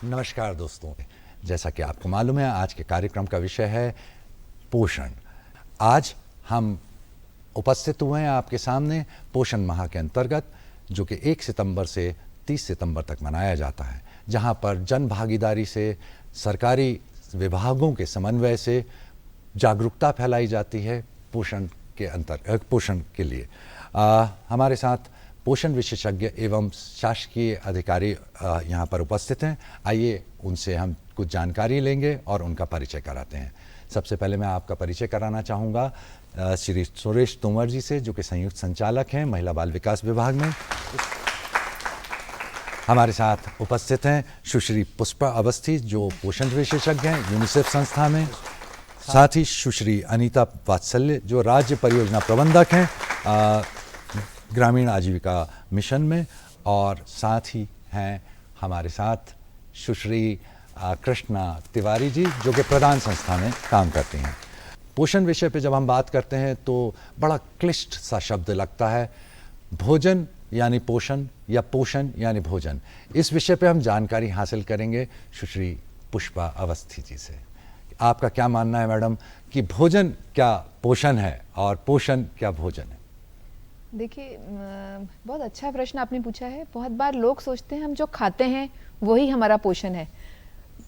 नमस्कार दोस्तों, जैसा कि आपको मालूम है आज के कार्यक्रम का विषय है पोषण। आज हम उपस्थित हुए हैं आपके सामने पोषण माह के अंतर्गत, जो कि 1 सितंबर से 30 सितंबर तक मनाया जाता है, जहां पर जन भागीदारी से, सरकारी विभागों के समन्वय से जागरूकता फैलाई जाती है पोषण के लिए। हमारे साथ पोषण विशेषज्ञ एवं शासकीय अधिकारी यहाँ पर उपस्थित हैं। आइए उनसे हम कुछ जानकारी लेंगे और उनका परिचय कराते हैं। सबसे पहले मैं आपका परिचय कराना चाहूँगा श्री सुरेश तोमर जी से, जो कि संयुक्त संचालक हैं महिला बाल विकास विभाग में। हमारे साथ उपस्थित हैं सुश्री पुष्पा अवस्थी, जो पोषण विशेषज्ञ हैं यूनिसेफ संस्था में। साथ ही सुश्री अनीता वात्सल्य, जो राज्य परियोजना प्रबंधक हैं ग्रामीण आजीविका मिशन में। और साथ ही हैं हमारे साथ सुश्री कृष्णा तिवारी जी, जो कि प्रधान संस्था में काम करती हैं। पोषण विषय पे जब हम बात करते हैं तो बड़ा क्लिष्ट सा शब्द लगता है, भोजन यानी पोषण या पोषण यानी भोजन। इस विषय पे हम जानकारी हासिल करेंगे सुश्री पुष्पा अवस्थी जी से। आपका क्या मानना है मैडम कि भोजन क्या पोषण है और पोषण क्या भोजन है? देखिए, बहुत अच्छा प्रश्न आपने पूछा है। बहुत बार लोग सोचते हैं हम जो खाते हैं वही हमारा पोषण है।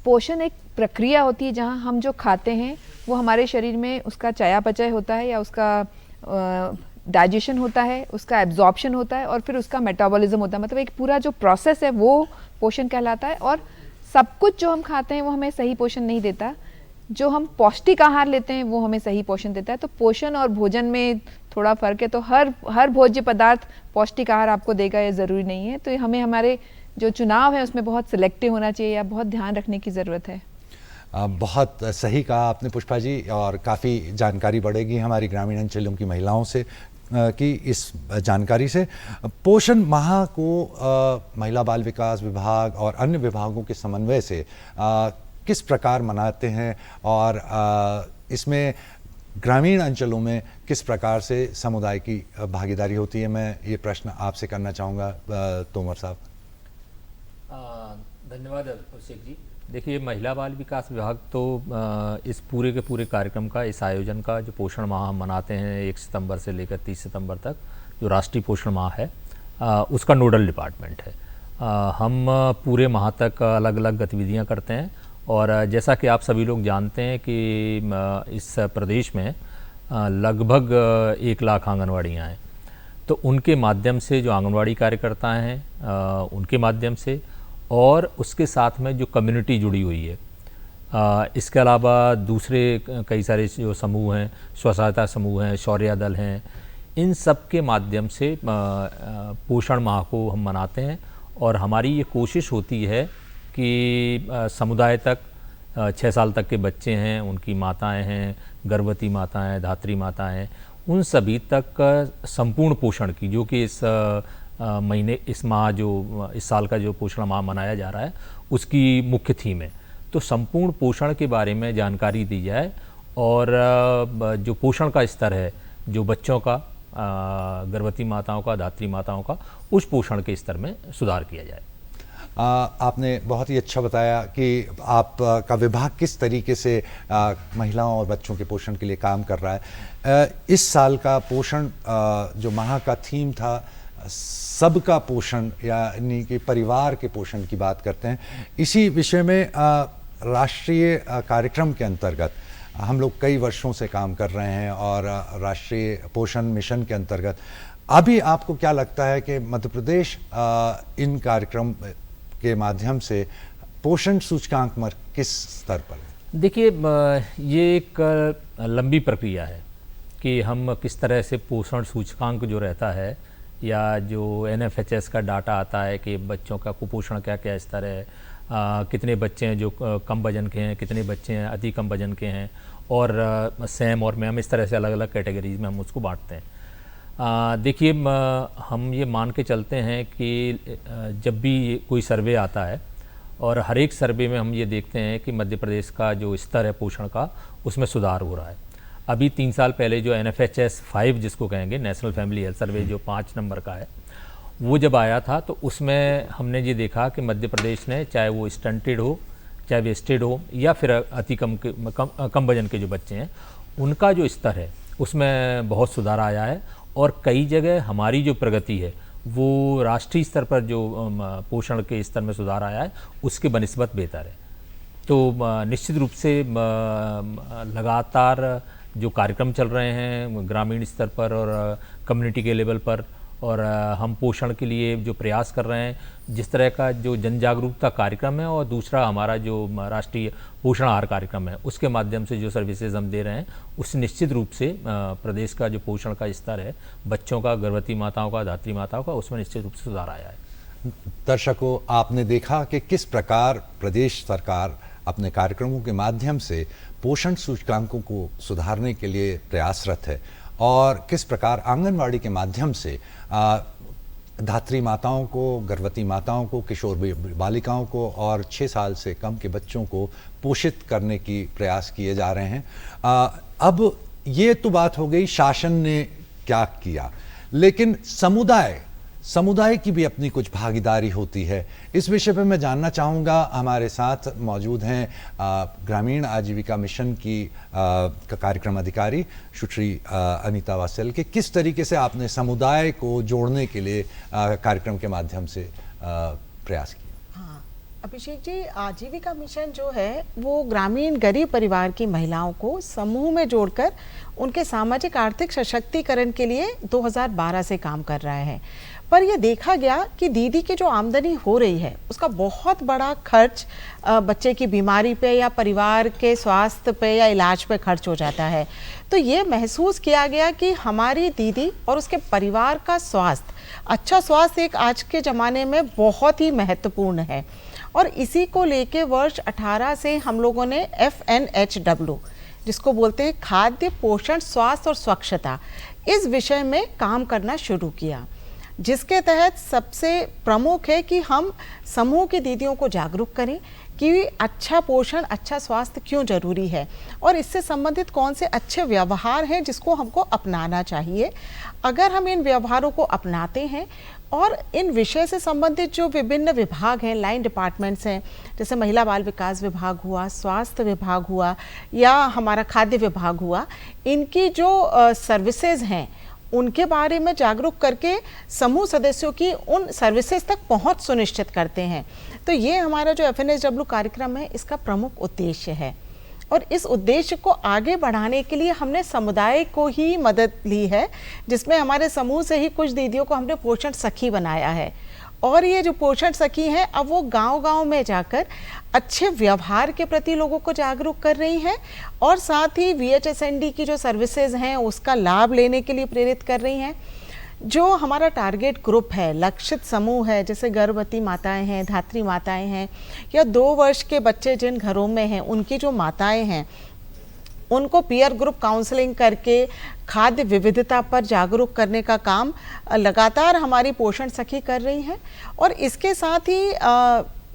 पोषण एक प्रक्रिया होती है जहां हम जो खाते हैं वो हमारे शरीर में उसका चयापचय होता है या उसका डाइजेशन होता है, उसका एब्जॉर्प्शन होता है और फिर उसका मेटाबॉलिज्म होता है। मतलब एक पूरा जो प्रोसेस है वो पोषण कहलाता है। और सब कुछ जो हम खाते हैं वो हमें सही पोषण नहीं देता। जो हम पौष्टिक आहार लेते हैं वो हमें सही पोषण देता है। तो पोषण और भोजन में थोड़ा फर्क है। तो हर भोज्य पदार्थ पौष्टिक आहार आपको देगा ये ज़रूरी नहीं है। तो हमें हमारे जो चुनाव है उसमें बहुत सिलेक्टिव होना चाहिए या बहुत ध्यान रखने की ज़रूरत है। बहुत सही कहा आपने पुष्पा जी, और काफ़ी जानकारी बढ़ेगी हमारी ग्रामीण अंचलों की महिलाओं से की इस जानकारी से। पोषण माह को महिला बाल विकास विभाग और अन्य विभागों के समन्वय से किस प्रकार मनाते हैं और इसमें ग्रामीण अंचलों में किस प्रकार से समुदाय की भागीदारी होती है? मैं ये प्रश्न आपसे करना चाहूँगा तोमर साहब। धन्यवाद अभिषेक जी। देखिए, महिला बाल विकास विभाग तो इस पूरे के पूरे कार्यक्रम का, इस आयोजन का, जो पोषण माह हम मनाते हैं 1 सितंबर से लेकर 30 सितंबर तक, जो राष्ट्रीय पोषण माह है, उसका नोडल डिपार्टमेंट है। हम पूरे माह तक अलग अलग गतिविधियां करते हैं। और जैसा कि आप सभी लोग जानते हैं कि इस प्रदेश में लगभग 1 लाख आंगनवाड़ियाँ हैं। तो उनके माध्यम से जो आंगनवाड़ी कार्यकर्ता हैं उनके माध्यम से, और उसके साथ में जो कम्युनिटी जुड़ी हुई है, इसके अलावा दूसरे कई सारे जो समूह हैं, स्व सहायता समूह हैं, शौर्य दल हैं, इन सब के माध्यम से पोषण माह को हम मनाते हैं। और हमारी ये कोशिश होती है कि समुदाय तक 6 साल तक के बच्चे हैं, उनकी माताएं हैं, गर्भवती माताएं, धात्री माताएं, उन सभी तक संपूर्ण पोषण की, जो कि इस महीने, इस माह, जो इस साल का जो पोषण माह मनाया जा रहा है, उसकी मुख्य थीम है। तो संपूर्ण पोषण के बारे में जानकारी दी जाए और जो पोषण का स्तर है, जो बच्चों का, गर्भवती माताओं का, धात्री माताओं का, उस पोषण के स्तर में सुधार किया जाए। आपने बहुत ही अच्छा बताया कि आपका विभाग किस तरीके से महिलाओं और बच्चों के पोषण के लिए काम कर रहा है। इस साल का पोषण जो माह का थीम था, सबका पोषण, यानी कि परिवार के पोषण की बात करते हैं। इसी विषय में राष्ट्रीय कार्यक्रम के अंतर्गत हम लोग कई वर्षों से काम कर रहे हैं और राष्ट्रीय पोषण मिशन के अंतर्गत अभी आपको क्या लगता है कि मध्य प्रदेश इन कार्यक्रम के माध्यम से पोषण सूचकांक में किस स्तर पर है? देखिए, ये एक लंबी प्रक्रिया है कि हम किस तरह से पोषण सूचकांक जो रहता है, या जो NFHS का डाटा आता है कि बच्चों का कुपोषण क्या क्या स्तर है, कितने बच्चे हैं जो कम वजन के हैं, कितने बच्चे हैं अति कम वजन के हैं, और सैम और मैम, इस तरह से अलग अलग कैटेगरीज में हम उसको बांटते हैं। देखिए, हम ये मान के चलते हैं कि जब भी कोई सर्वे आता है, और हर एक सर्वे में हम ये देखते हैं कि मध्य प्रदेश का जो स्तर है पोषण का, उसमें सुधार हो रहा है। अभी 3 साल पहले जो NFHS 5 जिसको कहेंगे, नेशनल फैमिली हेल्थ सर्वे, जो 5 नंबर का है, वो जब आया था तो उसमें हमने ये देखा कि मध्य प्रदेश ने, चाहे वो स्टंटेड हो, चाहे वेस्टेड हो, या फिर अति कम वजन के जो बच्चे हैं, उनका जो स्तर है उसमें बहुत सुधार आया है। और कई जगह हमारी जो प्रगति है वो राष्ट्रीय स्तर पर जो पोषण के स्तर में सुधार आया है उसके बनिस्बत बेहतर है। तो निश्चित रूप से लगातार जो कार्यक्रम चल रहे हैं ग्रामीण स्तर पर और कम्युनिटी के लेवल पर, और हम पोषण के लिए जो प्रयास कर रहे हैं, जिस तरह का जो जन जागरूकता कार्यक्रम है, और दूसरा हमारा जो राष्ट्रीय पोषण आहार कार्यक्रम है उसके माध्यम से जो सर्विसेज हम दे रहे हैं, उस निश्चित रूप से प्रदेश का जो पोषण का स्तर है, बच्चों का, गर्भवती माताओं का, धात्री माताओं का, उसमें निश्चित रूप से सुधार आया है। दर्शकों, आपने देखा कि किस प्रकार प्रदेश सरकार अपने कार्यक्रमों के माध्यम से पोषण सूचकांकों को सुधारने के लिए प्रयासरत है, और किस प्रकार आंगनवाड़ी के माध्यम से धात्री माताओं को, गर्भवती माताओं को, किशोर बालिकाओं को और 6 साल से कम के बच्चों को पोषित करने की प्रयास किए जा रहे हैं। अब ये तो बात हो गई शासन ने क्या किया, लेकिन समुदाय की भी अपनी कुछ भागीदारी होती है। इस विषय पे मैं जानना चाहूँगा, हमारे साथ मौजूद हैं ग्रामीण आजीविका मिशन की कार्यक्रम अधिकारी सुश्री अनीता वात्सल के। किस तरीके से आपने समुदाय को जोड़ने के लिए कार्यक्रम के माध्यम से प्रयास किया? हाँ, अभिषेक जी, आजीविका मिशन जो है वो ग्रामीण गरीब परिवार की महिलाओं को समूह में जोड़कर उनके सामाजिक आर्थिक सशक्तिकरण के लिए 2012 से काम कर रहा है। पर यह देखा गया कि दीदी की जो आमदनी हो रही है उसका बहुत बड़ा खर्च बच्चे की बीमारी पे या परिवार के स्वास्थ्य पे या इलाज पे खर्च हो जाता है। तो ये महसूस किया गया कि हमारी दीदी और उसके परिवार का स्वास्थ्य, अच्छा स्वास्थ्य एक आज के ज़माने में बहुत ही महत्वपूर्ण है। और इसी को लेके वर्ष 18 से हम लोगों ने FNHW, जिसको बोलते हैं खाद्य पोषण स्वास्थ्य और स्वच्छता, इस विषय में काम करना शुरू किया, जिसके तहत सबसे प्रमुख है कि हम समूह की दीदियों को जागरूक करें कि अच्छा पोषण, अच्छा स्वास्थ्य क्यों जरूरी है और इससे संबंधित कौन से अच्छे व्यवहार हैं जिसको हमको अपनाना चाहिए। अगर हम इन व्यवहारों को अपनाते हैं और इन विषय से संबंधित जो विभिन्न विभाग हैं, लाइन डिपार्टमेंट्स हैं, जैसे महिला बाल विकास विभाग हुआ, स्वास्थ्य विभाग हुआ या हमारा खाद्य विभाग हुआ, इनकी जो सर्विसेज हैं उनके बारे में जागरूक करके समूह सदस्यों की उन सर्विसेज तक पहुंच सुनिश्चित करते हैं। तो ये हमारा जो FNHW कार्यक्रम है इसका प्रमुख उद्देश्य है। और इस उद्देश्य को आगे बढ़ाने के लिए हमने समुदाय को ही मदद ली है, जिसमें हमारे समूह से ही कुछ दीदियों को हमने पोषण सखी बनाया है। और ये जो पोषण सखी हैं अब वो गांव-गांव में जाकर अच्छे व्यवहार के प्रति लोगों को जागरूक कर रही हैं और साथ ही VHSND की जो सर्विसेज हैं उसका लाभ लेने के लिए प्रेरित कर रही हैं। जो हमारा टारगेट ग्रुप है, लक्षित समूह है, जैसे गर्भवती माताएं हैं, धात्री माताएं हैं या 2 वर्ष के बच्चे जिन घरों में हैं उनकी जो माताएं हैं, उनको पीयर ग्रुप काउंसलिंग करके खाद्य विविधता पर जागरूक करने का काम लगातार हमारी पोषण सखी कर रही हैं। और इसके साथ ही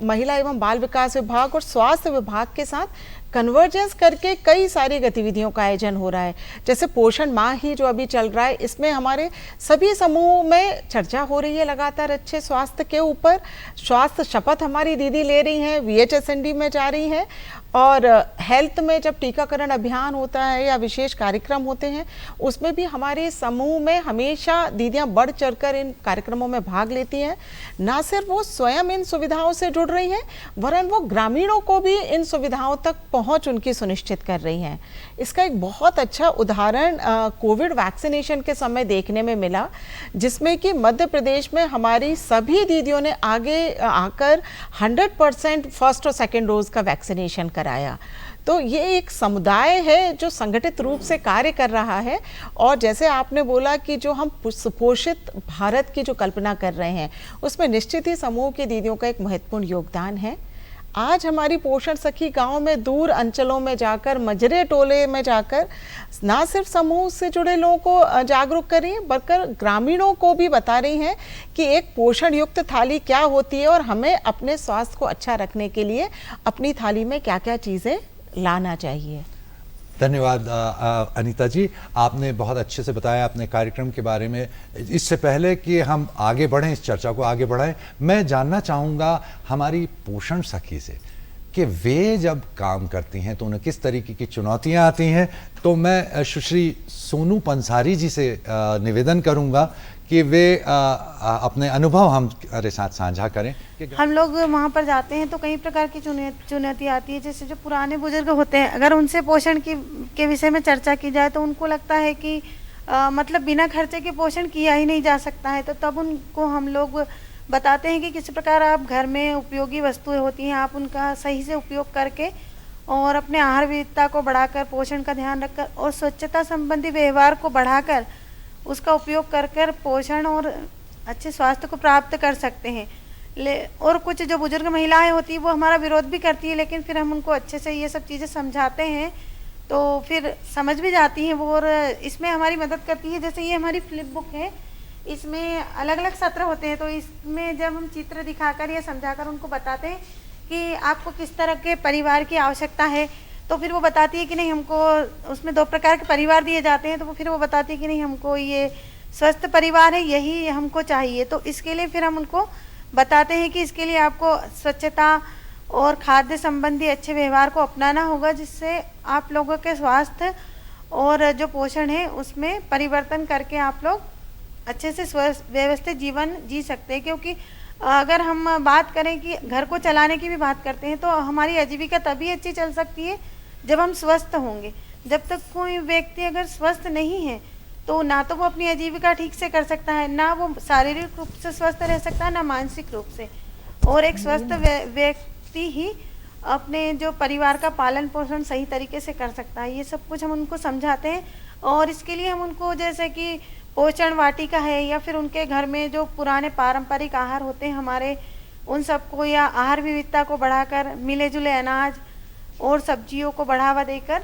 महिला एवं बाल विकास विभाग और स्वास्थ्य विभाग के साथ कन्वर्जेंस करके कई सारी गतिविधियों का आयोजन हो रहा है। जैसे पोषण माह ही जो अभी चल रहा है, इसमें हमारे सभी समूह में चर्चा हो रही है लगातार अच्छे स्वास्थ्य के ऊपर। स्वास्थ्य शपथ हमारी दीदी ले रही हैं, VHSND में जा रही हैं और हेल्थ में जब टीकाकरण अभियान होता है या विशेष कार्यक्रम होते हैं उसमें भी हमारे समूह में हमेशा दीदियां बढ़ चढ़कर इन कार्यक्रमों में भाग लेती हैं। ना सिर्फ वो स्वयं इन सुविधाओं से जुड़ रही हैं वरन वो ग्रामीणों को भी इन सुविधाओं तक पहुंच उनकी सुनिश्चित कर रही हैं। इसका एक बहुत अच्छा उदाहरण कोविड वैक्सीनेशन के समय देखने में मिला, जिसमें कि मध्य प्रदेश में हमारी सभी दीदियों ने आगे आकर 100% फर्स्ट और सेकेंड डोज का वैक्सीनेशन कराया। तो ये एक समुदाय है जो संगठित रूप से कार्य कर रहा है। और जैसे आपने बोला कि जो हम सुपोषित भारत की जो कल्पना कर रहे हैं उसमें निश्चित ही समूह की दीदियों का एक महत्वपूर्ण योगदान है। आज हमारी पोषण सखी गांव में दूर अंचलों में जाकर, मजरे टोले में जाकर ना सिर्फ समूह से जुड़े लोगों को जागरूक कर रही हैं बल्कि ग्रामीणों को भी बता रही हैं कि एक पोषण युक्त थाली क्या होती है और हमें अपने स्वास्थ्य को अच्छा रखने के लिए अपनी थाली में क्या क्या चीज़ें लाना चाहिए। धन्यवाद अनीता जी, आपने बहुत अच्छे से बताया अपने कार्यक्रम के बारे में। इससे पहले कि हम आगे बढ़ें, इस चर्चा को आगे बढ़ाएं, मैं जानना चाहूँगा हमारी पोषण सखी से कि वे जब काम करती हैं तो उन्हें किस तरीके की चुनौतियां आती हैं। तो मैं सुश्री सोनू पंसारी जी से निवेदन करूंगा कि वे अपने अनुभव हमारे साथ साझा करें। हम लोग वहाँ पर जाते हैं तो कई प्रकार की चुनौती आती है। जैसे जो पुराने बुजुर्ग होते हैं, अगर उनसे पोषण के विषय में चर्चा की जाए तो उनको लगता है कि मतलब बिना खर्चे के पोषण किया ही नहीं जा सकता है। तो तब उनको हम लोग बताते हैं कि किस प्रकार आप घर में उपयोगी वस्तुएं होती हैं, आप उनका सही से उपयोग करके और अपने आहार विविधता को बढ़ाकर, पोषण का ध्यान रखकर और स्वच्छता संबंधी व्यवहार को बढ़ाकर उसका उपयोग कर कर पोषण और अच्छे स्वास्थ्य को प्राप्त कर सकते हैं। और कुछ जो बुजुर्ग महिलाएं होती हैं वो हमारा विरोध भी करती है, लेकिन फिर हम उनको अच्छे से ये सब चीज़ें समझाते हैं तो फिर समझ भी जाती हैं वो, और इसमें हमारी मदद करती है। जैसे ये हमारी फ्लिप बुक है, इसमें अलग अलग सत्र होते हैं, तो इसमें जब हम चित्र दिखाकर या समझाकर उनको बताते हैं कि आपको किस तरह के परिवार की आवश्यकता है, तो फिर वो बताती है कि नहीं, हमको उसमें 2 प्रकार के परिवार दिए जाते हैं, तो वो फिर वो बताती है कि नहीं, हमको ये स्वस्थ परिवार है, यही हमको चाहिए। तो इसके लिए फिर हम उनको बताते हैं कि इसके लिए आपको स्वच्छता और खाद्य संबंधी अच्छे व्यवहार को अपनाना होगा, जिससे आप लोगों के स्वास्थ्य और जो पोषण है उसमें परिवर्तन करके आप लोग अच्छे से व्यवस्थित जीवन जी सकते हैं। क्योंकि अगर हम बात करें कि घर को चलाने की भी बात करते हैं तो हमारी आजीविका तभी अच्छी चल सकती है जब हम स्वस्थ होंगे। जब तक कोई व्यक्ति अगर स्वस्थ नहीं है तो ना तो वो अपनी आजीविका ठीक से कर सकता है, ना वो शारीरिक रूप से स्वस्थ रह सकता है, ना मानसिक रूप से। और एक स्वस्थ व्यक्ति ही अपने जो परिवार का पालन पोषण सही तरीके से कर सकता है। ये सब कुछ हम उनको समझाते हैं और इसके लिए हम उनको जैसे कि पोषण वाटिका है या फिर उनके घर में जो पुराने पारंपरिक आहार होते हैं हमारे, उन सबको या आहार विविधता को बढ़ाकर मिले जुले अनाज और सब्जियों को बढ़ावा देकर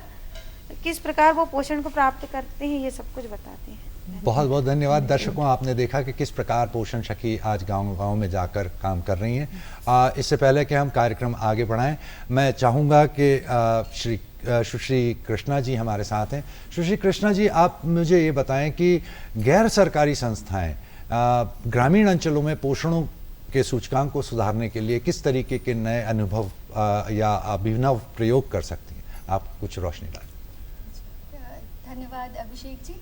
किस प्रकार वो पोषण को प्राप्त करते हैं, ये सब कुछ बताते हैं। बहुत बहुत धन्यवाद। दर्शकों, आपने देखा कि किस प्रकार पोषण सखी आज गांव-गांव में जाकर काम कर रही हैं। इससे पहले कि हम कार्यक्रम आगे बढ़ाएं, मैं चाहूँगा कि सुश्री कृष्णा जी हमारे साथ हैं। सुश्री कृष्णा जी, आप मुझे ये बताएं कि गैर सरकारी संस्थाएं ग्रामीण अंचलों में पोषणों के सूचकांक को सुधारने के लिए किस तरीके के नए अनुभव या अभिनव प्रयोग कर सकती हैं? आप कुछ रोशनी डालें। धन्यवाद अभिषेक जी।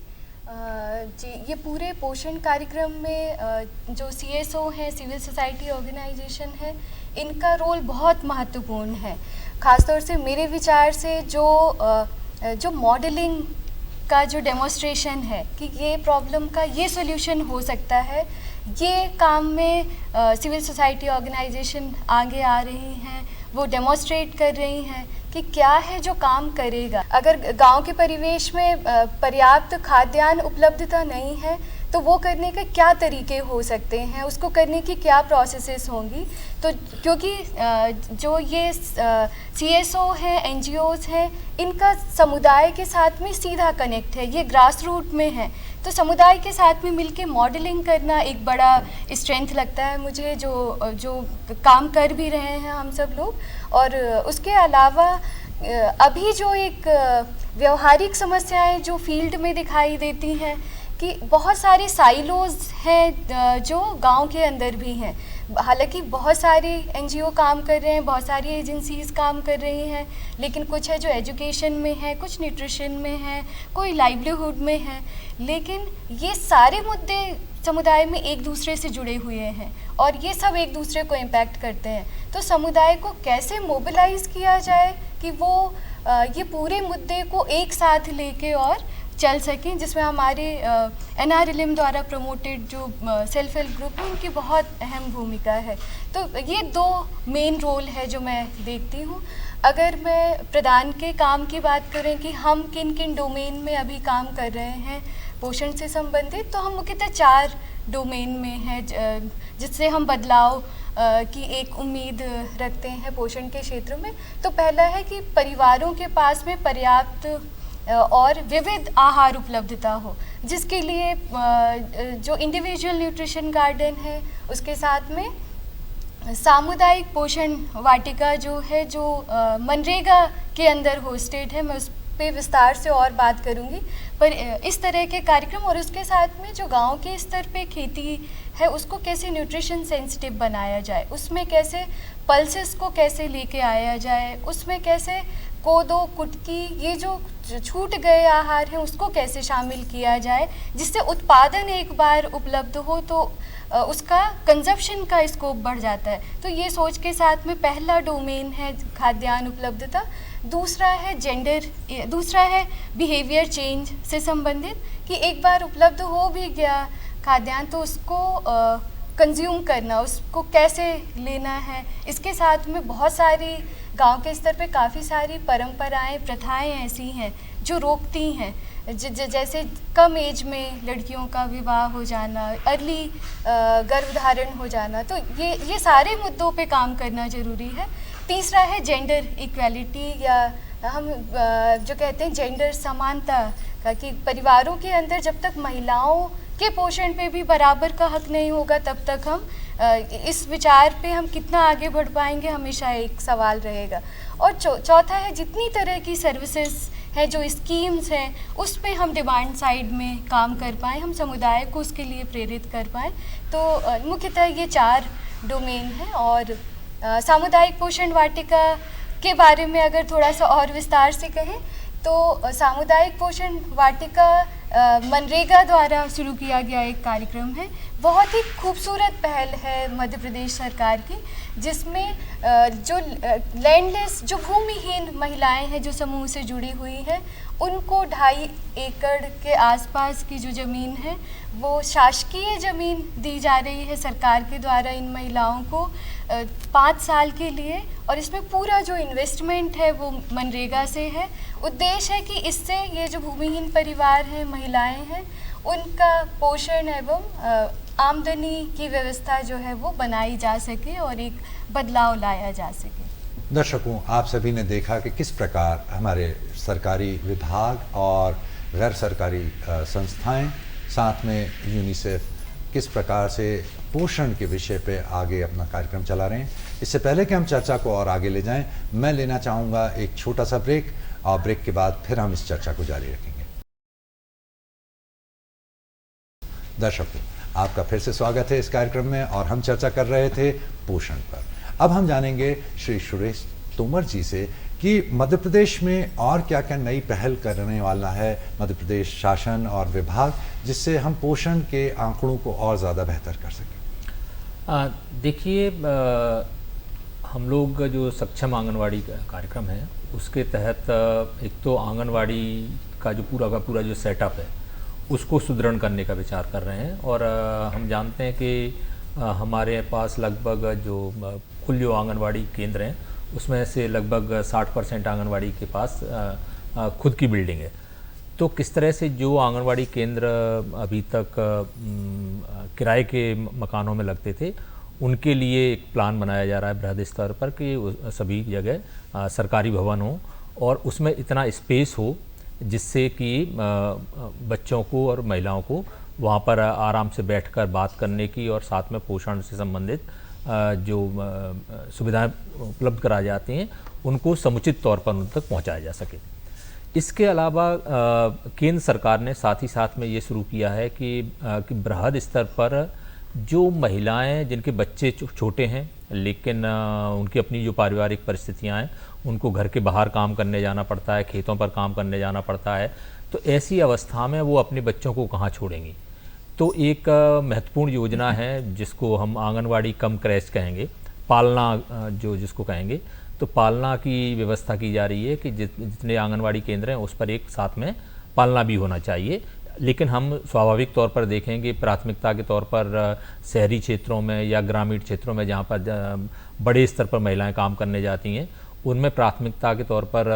जी, ये पूरे पोषण कार्यक्रम में जो CSO हैं, सिविल सोसाइटी ऑर्गेनाइजेशन है, इनका रोल बहुत महत्वपूर्ण है। ख़ासतौर से मेरे विचार से जो मॉडलिंग का जो डेमोस्ट्रेशन है कि ये प्रॉब्लम का ये सॉल्यूशन हो सकता है, ये काम में सिविल सोसाइटी ऑर्गेनाइजेशन आगे आ रही हैं, वो डेमोस्ट्रेट कर रही हैं कि क्या है जो काम करेगा। अगर गांव के परिवेश में पर्याप्त खाद्यान्न उपलब्धता नहीं है तो वो करने के क्या तरीके हो सकते हैं, उसको करने की क्या प्रोसेसेस होंगी। तो क्योंकि जो ये CSO है, NGOs हैं, इनका समुदाय के साथ में सीधा कनेक्ट है, ये ग्रास रूट में है, तो समुदाय के साथ में मिलके मॉडलिंग करना एक बड़ा स्ट्रेंथ लगता है मुझे, जो काम कर भी रहे हैं हम सब लोग। और उसके अलावा अभी जो एक व्यवहारिक समस्याएं जो फील्ड में दिखाई देती हैं कि बहुत सारे साइलोज हैं जो गांव के अंदर भी हैं। हालांकि बहुत सारे NGO काम कर रहे हैं, बहुत सारी एजेंसीज काम कर रही हैं, लेकिन कुछ है जो एजुकेशन में है, कुछ न्यूट्रिशन में है, कोई लाइवलीहुड में है, लेकिन ये सारे मुद्दे समुदाय में एक दूसरे से जुड़े हुए हैं और ये सब एक दूसरे को इम्पैक्ट करते हैं। तो समुदाय को कैसे मोबिलाइज किया जाए कि वो ये पूरे मुद्दे को एक साथ लेके और चल सकें, जिसमें हमारे NRLM द्वारा प्रमोटेड जो सेल्फ हेल्प ग्रुप है उनकी बहुत अहम भूमिका है। तो ये 2 मेन रोल है जो मैं देखती हूँ। अगर मैं प्रदान के काम की बात करें कि हम किन किन डोमेन में अभी काम कर रहे हैं पोषण से संबंधित, तो हम मुख्यतः 4 डोमेन में हैं जिससे हम बदलाव की एक उम्मीद रखते हैं पोषण के क्षेत्र में। तो पहला है कि परिवारों के पास में पर्याप्त और विविध आहार उपलब्धता हो, जिसके लिए जो इंडिविजुअल न्यूट्रिशन गार्डन है उसके साथ में सामुदायिक पोषण वाटिका जो है, जो मनरेगा के अंदर होस्टेड है, मैं उस पे विस्तार से और बात करूंगी। पर इस तरह के कार्यक्रम और उसके साथ में जो गांव के स्तर पे खेती है उसको कैसे न्यूट्रिशन सेंसिटिव बनाया जाए, उसमें कैसे पल्सेस को कैसे लेके आया जाए, उसमें कैसे कोदो, कुटकी, ये जो छूट गए आहार हैं उसको कैसे शामिल किया जाए, जिससे उत्पादन एक बार उपलब्ध हो तो उसका कंजप्शन का स्कोप बढ़ जाता है। तो ये सोच के साथ में पहला डोमेन है खाद्यान्न उपलब्धता, दूसरा है जेंडर, दूसरा है बिहेवियर चेंज से संबंधित कि एक बार उपलब्ध हो भी गया खाद्यान्न तो उसको कंज्यूम करना, उसको कैसे लेना है। इसके साथ में बहुत सारी गांव के स्तर पे काफ़ी सारी परंपराएं, प्रथाएं ऐसी हैं जो रोकती हैं, जैसे कम एज में लड़कियों का विवाह हो जाना, अर्ली गर्भधारण हो जाना। तो ये सारे मुद्दों पे काम करना ज़रूरी है। तीसरा है जेंडर इक्वालिटी, या हम जो कहते हैं जेंडर समानता का, कि परिवारों के अंदर जब तक महिलाओं के पोषण पे भी बराबर का हक नहीं होगा तब तक हम इस विचार पे हम कितना आगे बढ़ पाएंगे, हमेशा एक सवाल रहेगा। और चौथा है जितनी तरह की सर्विसेज है, जो स्कीम्स हैं, उस पे हम डिमांड साइड में काम कर पाएँ, हम समुदाय को उसके लिए प्रेरित कर पाएँ। तो मुख्यतः ये 4 डोमेन हैं। और सामुदायिक पोषण वाटिका के बारे में अगर थोड़ा सा और विस्तार से कहें तो सामुदायिक पोषण वाटिका मनरेगा द्वारा शुरू किया गया एक कार्यक्रम है। बहुत ही खूबसूरत पहल है मध्य प्रदेश सरकार की, जिसमें जो लैंडलेस, जो भूमिहीन महिलाएं हैं जो समूह से जुड़ी हुई हैं, उनको 2.5 एकड़ के आसपास की जो ज़मीन है वो शासकीय ज़मीन दी जा रही है सरकार के द्वारा इन महिलाओं को 5 साल के लिए। और इसमें पूरा जो इन्वेस्टमेंट है वो मनरेगा से है। उद्देश्य है कि इससे ये जो भूमिहीन परिवार हैं, महिलाएं हैं, उनका पोषण एवं आमदनी की व्यवस्था जो है वो बनाई जा सके और एक बदलाव लाया जा सके। दर्शकों, आप सभी ने देखा कि किस प्रकार हमारे सरकारी विभाग और गैर सरकारी संस्थाएं, साथ में यूनिसेफ, किस प्रकार से पोषण के विषय पे आगे अपना कार्यक्रम चला रहे हैं। इससे पहले कि हम चर्चा को और आगे ले जाएं, मैं लेना चाहूँगा एक छोटा सा ब्रेक, और ब्रेक के बाद फिर हम इस चर्चा को जारी रखेंगे। दर्शकों, आपका फिर से स्वागत है इस कार्यक्रम में, और हम चर्चा कर रहे थे पोषण पर। अब हम जानेंगे श्री सुरेश तोमर जी से कि मध्य प्रदेश में और क्या क्या नई पहल करने वाला है मध्य प्रदेश शासन और विभाग, जिससे हम पोषण के आंकड़ों को और ज़्यादा बेहतर कर सकें। देखिए, हम लोग जो सक्षम आंगनवाड़ी कार्यक्रम है उसके तहत एक तो आंगनवाड़ी का पूरा जो सेटअप है उसको सुदृढ़ करने का विचार कर रहे हैं। और हम जानते हैं कि हमारे पास लगभग जो कुल जो आंगनवाड़ी केंद्र हैं उसमें से लगभग 60% आंगनवाड़ी के पास खुद की बिल्डिंग है। तो किस तरह से जो आंगनवाड़ी केंद्र अभी तक किराए के मकानों में लगते थे, उनके लिए एक प्लान बनाया जा रहा है बृहद स्तर पर कि सभी जगह सरकारी भवन हो और उसमें इतना स्पेस हो जिससे कि बच्चों को और महिलाओं को वहाँ पर आराम से बैठकर बात करने की और साथ में पोषण से संबंधित जो सुविधाएं उपलब्ध कराई जाती हैं उनको समुचित तौर पर उन तक पहुँचाया जा सके। इसके अलावा केंद्र सरकार ने साथ ही साथ में ये शुरू किया है कि बृहद स्तर पर जो महिलाएं जिनके बच्चे छोटे हैं लेकिन उनकी अपनी जो पारिवारिक परिस्थितियां हैं, उनको घर के बाहर काम करने जाना पड़ता है, खेतों पर काम करने जाना पड़ता है, तो ऐसी अवस्था में वो अपने बच्चों को कहाँ छोड़ेंगी। तो एक महत्वपूर्ण योजना है जिसको हम आंगनवाड़ी कम क्रैच कहेंगे, पालना जो जिसको कहेंगे, तो पालना की व्यवस्था की जा रही है कि जितने आंगनवाड़ी केंद्र हैं उस पर एक साथ में पालना भी होना चाहिए। लेकिन हम स्वाभाविक तौर पर देखेंगे प्राथमिकता के तौर पर शहरी क्षेत्रों में या ग्रामीण क्षेत्रों में जहाँ पर बड़े स्तर पर महिलाएं काम करने जाती हैं, उनमें प्राथमिकता के तौर पर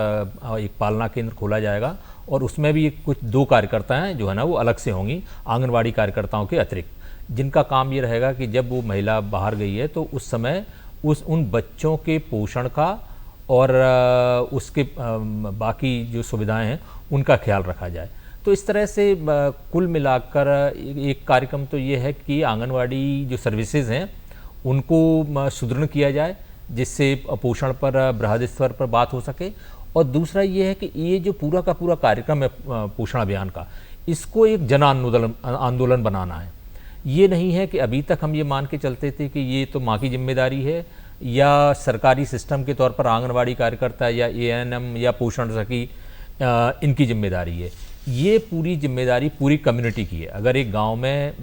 एक पालना केंद्र खोला जाएगा और उसमें भी कुछ 2 कार्यकर्ता हैं जो है ना वो अलग से होंगी आंगनवाड़ी कार्यकर्ताओं के अतिरिक्त, जिनका काम ये रहेगा कि जब वो महिला बाहर गई है तो उस समय उन बच्चों के पोषण का और उसके बाकी जो सुविधाएं हैं उनका ख्याल रखा जाए। तो इस तरह से कुल मिलाकर एक कार्यक्रम तो ये है कि आंगनवाड़ी जो सर्विसेज हैं उनको सुदृढ़ किया जाए, जिससे पोषण पर बृहद स्तर पर बात हो सके। और दूसरा ये है कि ये जो पूरा का पूरा कार्यक्रम है पोषण अभियान का, इसको एक जन आंदोलन बनाना है। ये नहीं है कि अभी तक हम ये मान के चलते थे कि ये तो माँ की जिम्मेदारी है या सरकारी सिस्टम के तौर पर आंगनवाड़ी कार्यकर्ता या ANM या पोषण सखी इनकी जिम्मेदारी है। ये पूरी जिम्मेदारी पूरी कम्युनिटी की है। अगर एक गांव में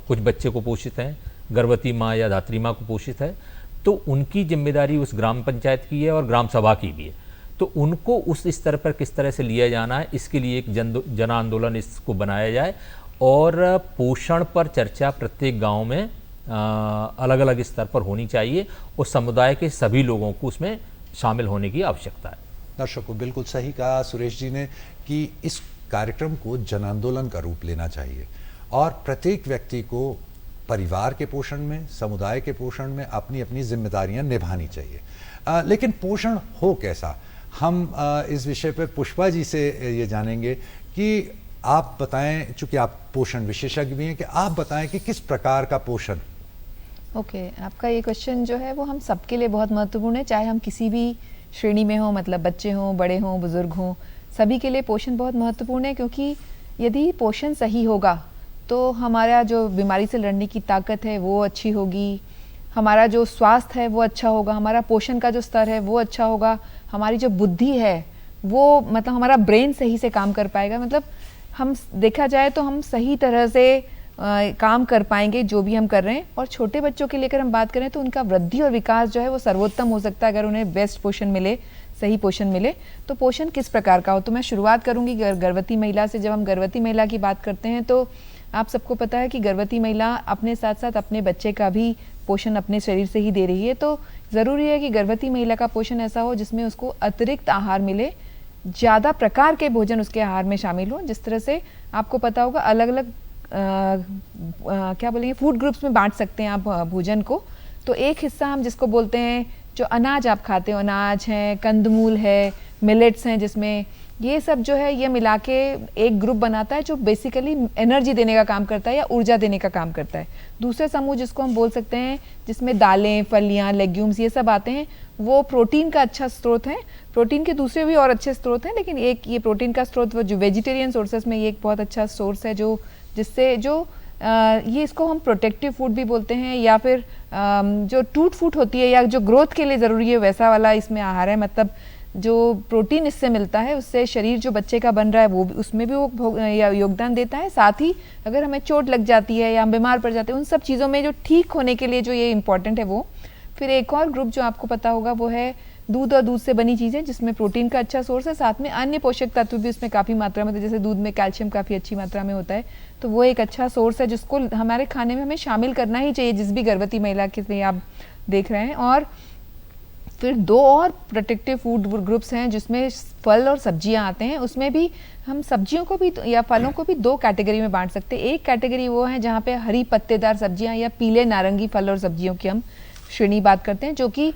कुछ बच्चे कुपोषित हैं, गर्भवती माँ या धात्री माँ कुपोषित है, तो उनकी जिम्मेदारी उस ग्राम पंचायत की है और ग्राम सभा की भी है। तो उनको उस स्तर पर किस तरह से लिया जाना है, इसके लिए एक जन आंदोलन इसको बनाया जाए और पोषण पर चर्चा प्रत्येक गांव में अलग अलग स्तर पर होनी चाहिए और समुदाय के सभी लोगों को उसमें शामिल होने की आवश्यकता है। दर्शकों, बिल्कुल सही कहा सुरेश जी ने कि इस कार्यक्रम को जन आंदोलन का रूप लेना चाहिए और प्रत्येक व्यक्ति को परिवार के पोषण में, समुदाय के पोषण में अपनी अपनी जिम्मेदारियां निभानी चाहिए। लेकिन पोषण हो कैसा, हम इस विषय पर पुष्पा जी से ये जानेंगे कि आप बताएं, चूंकि आप पोषण विशेषज्ञ भी हैं, कि आप बताएं कि किस प्रकार का पोषण। ओके, आपका ये क्वेश्चन जो है वो हम सबके लिए बहुत महत्वपूर्ण है, चाहे हम किसी भी श्रेणी में हो, मतलब बच्चे हों, बड़े हों, बुजुर्ग हों, सभी के लिए पोषण बहुत महत्वपूर्ण है। क्योंकि यदि पोषण सही होगा तो हमारा जो बीमारी से लड़ने की ताकत है वो अच्छी होगी, हमारा जो स्वास्थ्य है वो अच्छा होगा, हमारा पोषण का जो स्तर है वो अच्छा होगा, हमारी जो बुद्धि है वो, मतलब हमारा ब्रेन सही से काम कर पाएगा। मतलब हम देखा जाए तो हम सही तरह से काम कर पाएंगे जो भी हम कर रहे हैं। और छोटे बच्चों के लेकर हम बात करें तो उनका वृद्धि और विकास जो है वो सर्वोत्तम हो सकता है अगर उन्हें बेस्ट पोषण मिले, सही पोषण मिले। तो पोषण किस प्रकार का हो, तो मैं शुरुआत करूंगी गर्भवती महिला से। जब हम गर्भवती महिला की बात करते हैं तो आप सबको पता है कि गर्भवती महिला अपने साथ साथ अपने बच्चे का भी पोषण अपने शरीर से ही दे रही है। तो ज़रूरी है कि गर्भवती महिला का पोषण ऐसा हो जिसमें उसको अतिरिक्त आहार मिले, ज़्यादा प्रकार के भोजन उसके आहार में शामिल हो। जिस तरह से आपको पता होगा अलग अलग क्या बोलेंगे, फूड ग्रुप्स में बांट सकते हैं आप भोजन को। तो एक हिस्सा हम जिसको बोलते हैं, जो अनाज आप खाते हो, अनाज है, कंदमूल है, मिलेट्स हैं, जिसमें ये सब जो है ये मिला के एक ग्रुप बनाता है जो बेसिकली एनर्जी देने का काम करता है या ऊर्जा देने का काम करता है। दूसरे समूह जिसको हम बोल सकते हैं, जिसमें दालें, फलियां, लेग्यूम्स ये सब आते हैं, वो प्रोटीन का अच्छा स्रोत है। प्रोटीन के दूसरे भी और अच्छे स्रोत हैं, लेकिन एक ये प्रोटीन का स्रोत वो जो वेजिटेरियन सोर्सेस में ये एक बहुत अच्छा सोर्स है, जो जिससे जो ये इसको हम प्रोटेक्टिव फूड भी बोलते हैं, या फिर जो टूट फूट होती है या जो ग्रोथ के लिए ज़रूरी है वैसा वाला इसमें आहार है। मतलब जो प्रोटीन इससे मिलता है उससे शरीर जो बच्चे का बन रहा है वो उसमें भी वो योगदान देता है। साथ ही अगर हमें चोट लग जाती है या हम बीमार पड़ जाते हैं, उन सब चीज़ों में जो ठीक होने के लिए जो ये इम्पॉर्टेंट है वो। फिर एक और ग्रुप जो आपको पता होगा वो है दूध और दूध से बनी चीज़ें, जिसमें प्रोटीन का अच्छा सोर्स है, साथ में अन्य पोषक तत्व भी उसमें काफ़ी मात्रा में, तो जैसे दूध में कैल्शियम काफ़ी अच्छी मात्रा में होता है, तो वो एक अच्छा सोर्स है जिसको हमारे खाने में हमें शामिल करना ही चाहिए, जिस भी गर्भवती महिला के लिए आप देख रहे हैं। और फिर दो और प्रोटेक्टिव फूड ग्रुप्स हैं जिसमें फल और सब्जियां आते हैं। उसमें भी हम सब्जियों को भी या फलों को भी दो कैटेगरी में बांट सकते हैं। एक कैटेगरी वो है जहाँ पे हरी पत्तेदार सब्जियां या पीले नारंगी फल और सब्जियों की हम श्रेणी बात करते हैं, जो कि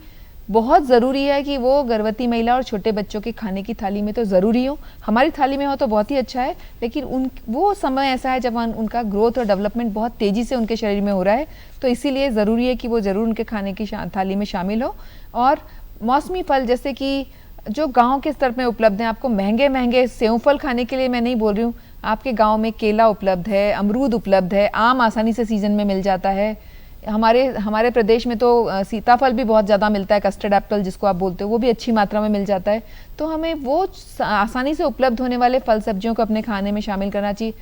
बहुत ज़रूरी है कि वो गर्भवती महिला और छोटे बच्चों के खाने की थाली में तो ज़रूरी हो। हमारी थाली में हो तो बहुत ही अच्छा है, लेकिन वो समय ऐसा है जब उनका ग्रोथ और डेवलपमेंट बहुत तेज़ी से उनके शरीर में हो रहा है, तो इसीलिए ज़रूरी है कि वो ज़रूर उनके खाने की थाली में शामिल हो। और मौसमी फल जैसे कि जो गांव के स्तर में उपलब्ध हैं, आपको महंगे महंगे सेव फल खाने के लिए मैं नहीं बोल रही हूँ, आपके गांव में केला उपलब्ध है, अमरूद उपलब्ध है, आम आसानी से सीजन में मिल जाता है। हमारे प्रदेश में तो सीताफल भी बहुत ज़्यादा मिलता है, कस्टर्ड एप्पल जिसको आप बोलते हो, वो भी अच्छी मात्रा में मिल जाता है। तो हमें वो आसानी से उपलब्ध होने वाले फल सब्जियों को अपने खाने में शामिल करना चाहिए।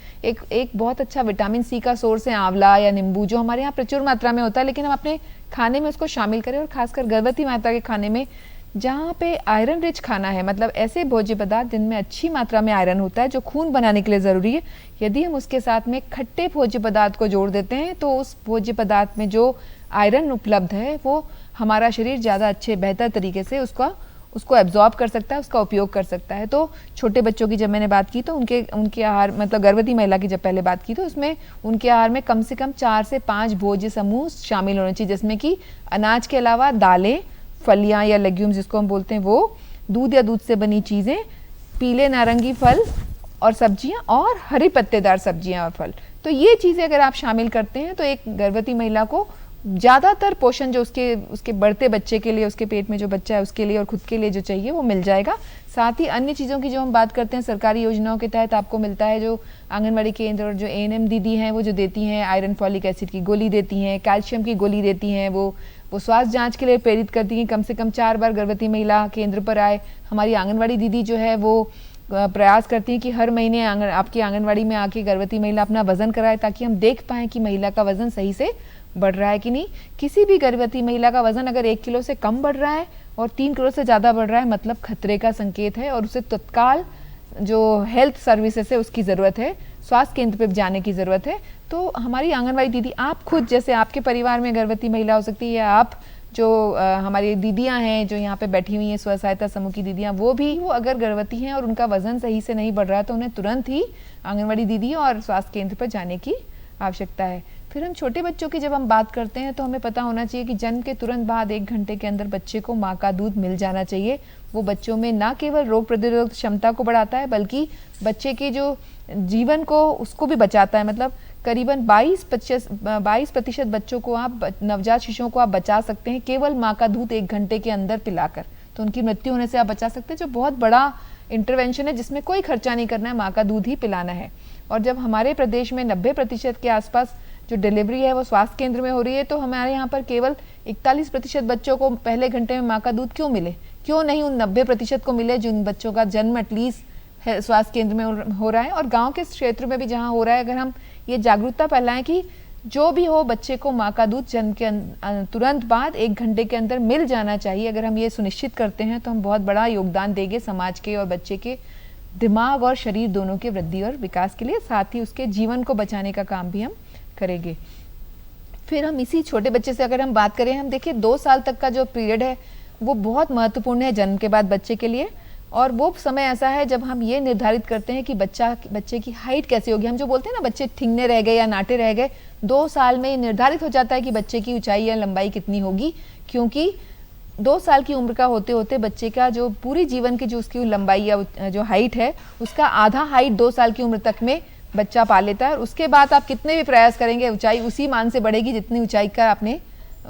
एक बहुत अच्छा विटामिन सी का सोर्स है आंवला या नींबू, जो हमारे यहाँ प्रचुर मात्रा में होता है, लेकिन हम अपने खाने में उसको शामिल करें। और खासकर गर्भवती माता के खाने में जहाँ पे आयरन रिच खाना है, मतलब ऐसे भोज्य पदार्थ जिनमें अच्छी मात्रा में आयरन होता है जो खून बनाने के लिए ज़रूरी है, यदि हम उसके साथ में खट्टे भोज्य पदार्थ को जोड़ देते हैं तो उस भोज्य पदार्थ में जो आयरन उपलब्ध है वो हमारा शरीर ज़्यादा अच्छे बेहतर तरीके से उसको एब्जॉर्ब कर सकता है, उसका उपयोग कर सकता है। तो छोटे बच्चों की जब मैंने बात की तो उनके आहार, मतलब गर्भवती महिला की जब पहले बात की तो उसमें उनके आहार में कम से कम 4 से 5 भोज्य समूह शामिल होने चाहिए, जिसमें कि अनाज के अलावा दालें, फलियां या लेग्यूम्स जिसको हम बोलते हैं वो, दूध या दूध से बनी चीज़ें, पीले नारंगी फल और सब्जियां, और हरी पत्तेदार सब्जियां और फल। तो ये चीज़ें अगर आप शामिल करते हैं तो एक गर्भवती महिला को ज़्यादातर पोषण जो उसके बढ़ते बच्चे के लिए, उसके पेट में जो बच्चा है उसके लिए और खुद के लिए जो चाहिए वो मिल जाएगा। साथ ही अन्य चीज़ों की जो हम बात करते हैं सरकारी योजनाओं के तहत आपको मिलता है, जो आंगनबाड़ी केंद्र और जो ANM दीदी हैं वो जो देती हैं, आयरन फॉलिक एसिड की गोली देती हैं, कैल्शियम की गोली देती हैं, वो स्वास्थ्य जांच के लिए प्रेरित करती हैं कम से कम 4 बार गर्भवती महिला केंद्र पर आए। हमारी आंगनबाड़ी दीदी जो है वो प्रयास करती हैं कि हर महीने आपकी आंगनबाड़ी में आके गर्भवती महिला अपना वजन कराए, ताकि हम देख पाएँ कि महिला का वजन सही से बढ़ रहा है कि नहीं। किसी भी गर्भवती महिला का वजन अगर 1 किलो से कम बढ़ रहा है और 3 किलो से ज़्यादा बढ़ रहा है, मतलब खतरे का संकेत है और उसे तत्काल जो हेल्थ सर्विसेज है उसकी ज़रूरत है, स्वास्थ्य केंद्र पे जाने की ज़रूरत है। तो हमारी आंगनबाड़ी दीदी, आप खुद जैसे आपके परिवार में गर्भवती महिला हो सकती है, या आप जो हमारी दीदियां हैं जो यहाँ पे बैठी हुई हैं स्व सहायता समूह की दीदियां, वो अगर गर्भवती हैं और उनका वजन सही से नहीं बढ़ रहा है तो उन्हें तुरंत ही आंगनबाड़ी दीदी और स्वास्थ्य केंद्र पर जाने की आवश्यकता है। फिर हम छोटे बच्चों की जब हम बात करते हैं तो हमें पता होना चाहिए कि जन्म के तुरंत बाद 1 घंटे के अंदर बच्चे को माँ का दूध मिल जाना चाहिए। वो बच्चों में ना केवल रोग प्रतिरोधक क्षमता को बढ़ाता है बल्कि बच्चे के जो जीवन को उसको भी बचाता है। मतलब करीबन 22% बच्चों को आप, नवजात शिशुओं को आप बचा सकते हैं केवल माँ का दूध 1 घंटे के अंदर पिलाकर। तो उनकी मृत्यु होने से आप बचा सकते हैं, जो बहुत बड़ा इंटरवेंशन है जिसमें कोई खर्चा नहीं करना है, माँ का दूध ही पिलाना है। और जब हमारे प्रदेश में 90% के आसपास जो डिलीवरी है वो स्वास्थ्य केंद्र में हो रही है, तो हमारे यहाँ पर केवल 41% बच्चों को पहले घंटे में माँ का दूध क्यों मिले, क्यों नहीं उन 90% को मिले जिन बच्चों का जन्म एटलीस्ट स्वास्थ्य केंद्र में हो रहा है। और गांव के क्षेत्र में भी जहाँ हो रहा है, अगर हम ये जागरूकता फैलाएं कि जो भी हो बच्चे को माँ का दूध जन्म के तुरंत बाद 1 घंटे के अंदर मिल जाना चाहिए, अगर हम ये सुनिश्चित करते हैं तो हम बहुत बड़ा योगदान देंगे समाज के और बच्चे के दिमाग और शरीर दोनों के वृद्धि और विकास के लिए। साथ ही उसके जीवन को बचाने का काम भी हम करेंगे। फिर हम इसी छोटे बच्चे से अगर हम बात करें, हम देखिए 2 साल तक का जो पीरियड है वो बहुत महत्वपूर्ण है जन्म के बाद बच्चे के लिए। और वो समय ऐसा है जब हम ये निर्धारित करते हैं कि बच्चे की हाइट कैसी होगी। हम जो बोलते हैं ना बच्चे ठिंगने रह गए या नाटे रह गए, 2 साल में निर्धारित हो जाता है कि बच्चे की ऊंचाई या लंबाई कितनी होगी, क्योंकि 2 साल की उम्र का होते होते बच्चे का जो पूरी जीवन की जो उसकी लंबाई या जो हाइट है उसका आधा हाइट 2 साल की उम्र तक में बच्चा पा लेता है। और उसके बाद आप कितने भी प्रयास करेंगे ऊंचाई उसी मान से बढ़ेगी जितनी ऊंचाई का आपने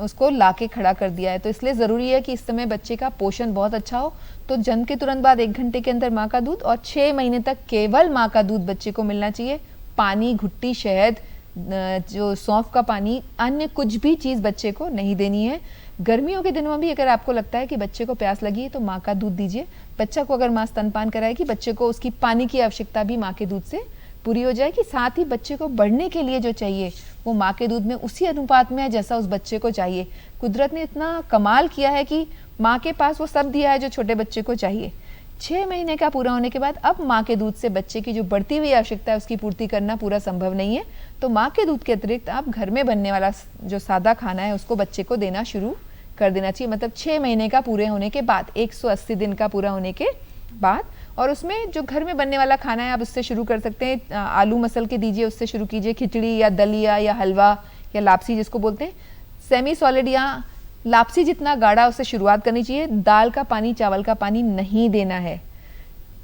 उसको लाके खड़ा कर दिया है। तो इसलिए ज़रूरी है कि इस समय बच्चे का पोषण बहुत अच्छा हो। तो जन्म के तुरंत बाद 1 घंटे के अंदर माँ का दूध और 6 महीने तक केवल माँ का दूध बच्चे को मिलना चाहिए। पानी, घुट्टी, शहद, जो सौंफ का पानी, अन्य कुछ भी चीज़ बच्चे को नहीं देनी है। गर्मियों के दिनों में भी अगर आपको लगता है कि बच्चे को प्यास लगी है तो माँ का दूध दीजिए। बच्चा को अगर माँ स्तनपान कराएगी, बच्चे को उसकी पानी की आवश्यकता भी माँ के दूध से पूरी हो जाएगी। साथ ही बच्चे को बढ़ने के लिए जो चाहिए वो माँ के दूध में उसी अनुपात में है जैसा उस बच्चे को चाहिए। कुदरत ने इतना कमाल किया है कि माँ के पास वो सब दिया है जो छोटे बच्चे को चाहिए। 6 महीने का पूरा होने के बाद अब माँ के दूध से बच्चे की जो बढ़ती हुई आवश्यकता है उसकी पूर्ति करना पूरा संभव नहीं है। तो माँ के दूध के अतिरिक्त आप घर में बनने वाला जो सादा खाना है उसको बच्चे को देना शुरू कर देना चाहिए। मतलब 6 महीने का पूरे होने के बाद, 180 दिन का पूरा होने के बाद। और उसमें जो घर में बनने वाला खाना है आप उससे शुरू कर सकते हैं। आलू मसल के दीजिए, उससे शुरू कीजिए। खिचड़ी या दलिया या हलवा या लापसी जिसको बोलते हैं, सेमी सॉलिड या लापसी जितना गाढ़ा, उससे शुरुआत करनी चाहिए। दाल का पानी, चावल का पानी नहीं देना है।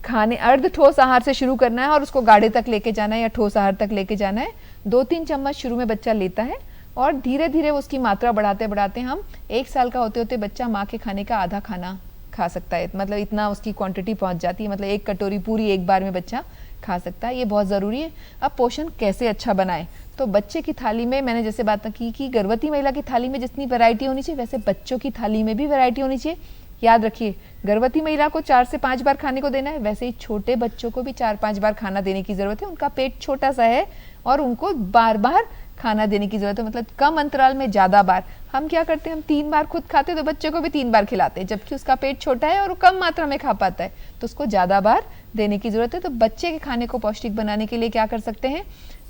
खाने अर्ध ठोस आहार से शुरू करना है और उसको गाढ़े तक लेके जाना है या ठोस आहार तक लेके जाना है। 2-3 चम्मच शुरू में बच्चा लेता है और धीरे धीरे उसकी मात्रा बढ़ाते बढ़ाते हम 1 साल का होते होते बच्चा माँ के खाने का आधा खाना खा सकता है। मतलब इतना उसकी क्वांटिटी पहुंच जाती है, मतलब 1 कटोरी पूरी एक बार में बच्चा खा सकता है। ये बहुत ज़रूरी है। अब पोषण कैसे अच्छा बनाए, तो बच्चे की थाली में मैंने जैसे बात की कि गर्भवती महिला की थाली में जितनी वैरायटी होनी चाहिए वैसे बच्चों की थाली में भी वैरायटी होनी चाहिए। याद रखिए, गर्भवती महिला को 4 से 5 बार खाने को देना है, वैसे ही छोटे बच्चों को भी 4-5 बार खाना देने की ज़रूरत है। उनका पेट छोटा सा है और उनको बार बार खाना देने की जरूरत है, मतलब कम अंतराल में ज़्यादा बार। हम क्या करते हैं, हम 3 बार खुद खाते हैं तो बच्चे को भी 3 बार खिलाते हैं, जबकि उसका पेट छोटा है और वो कम मात्रा में खा पाता है, तो उसको ज़्यादा बार देने की ज़रूरत है। तो बच्चे के खाने को पौष्टिक बनाने के लिए क्या कर सकते हैं,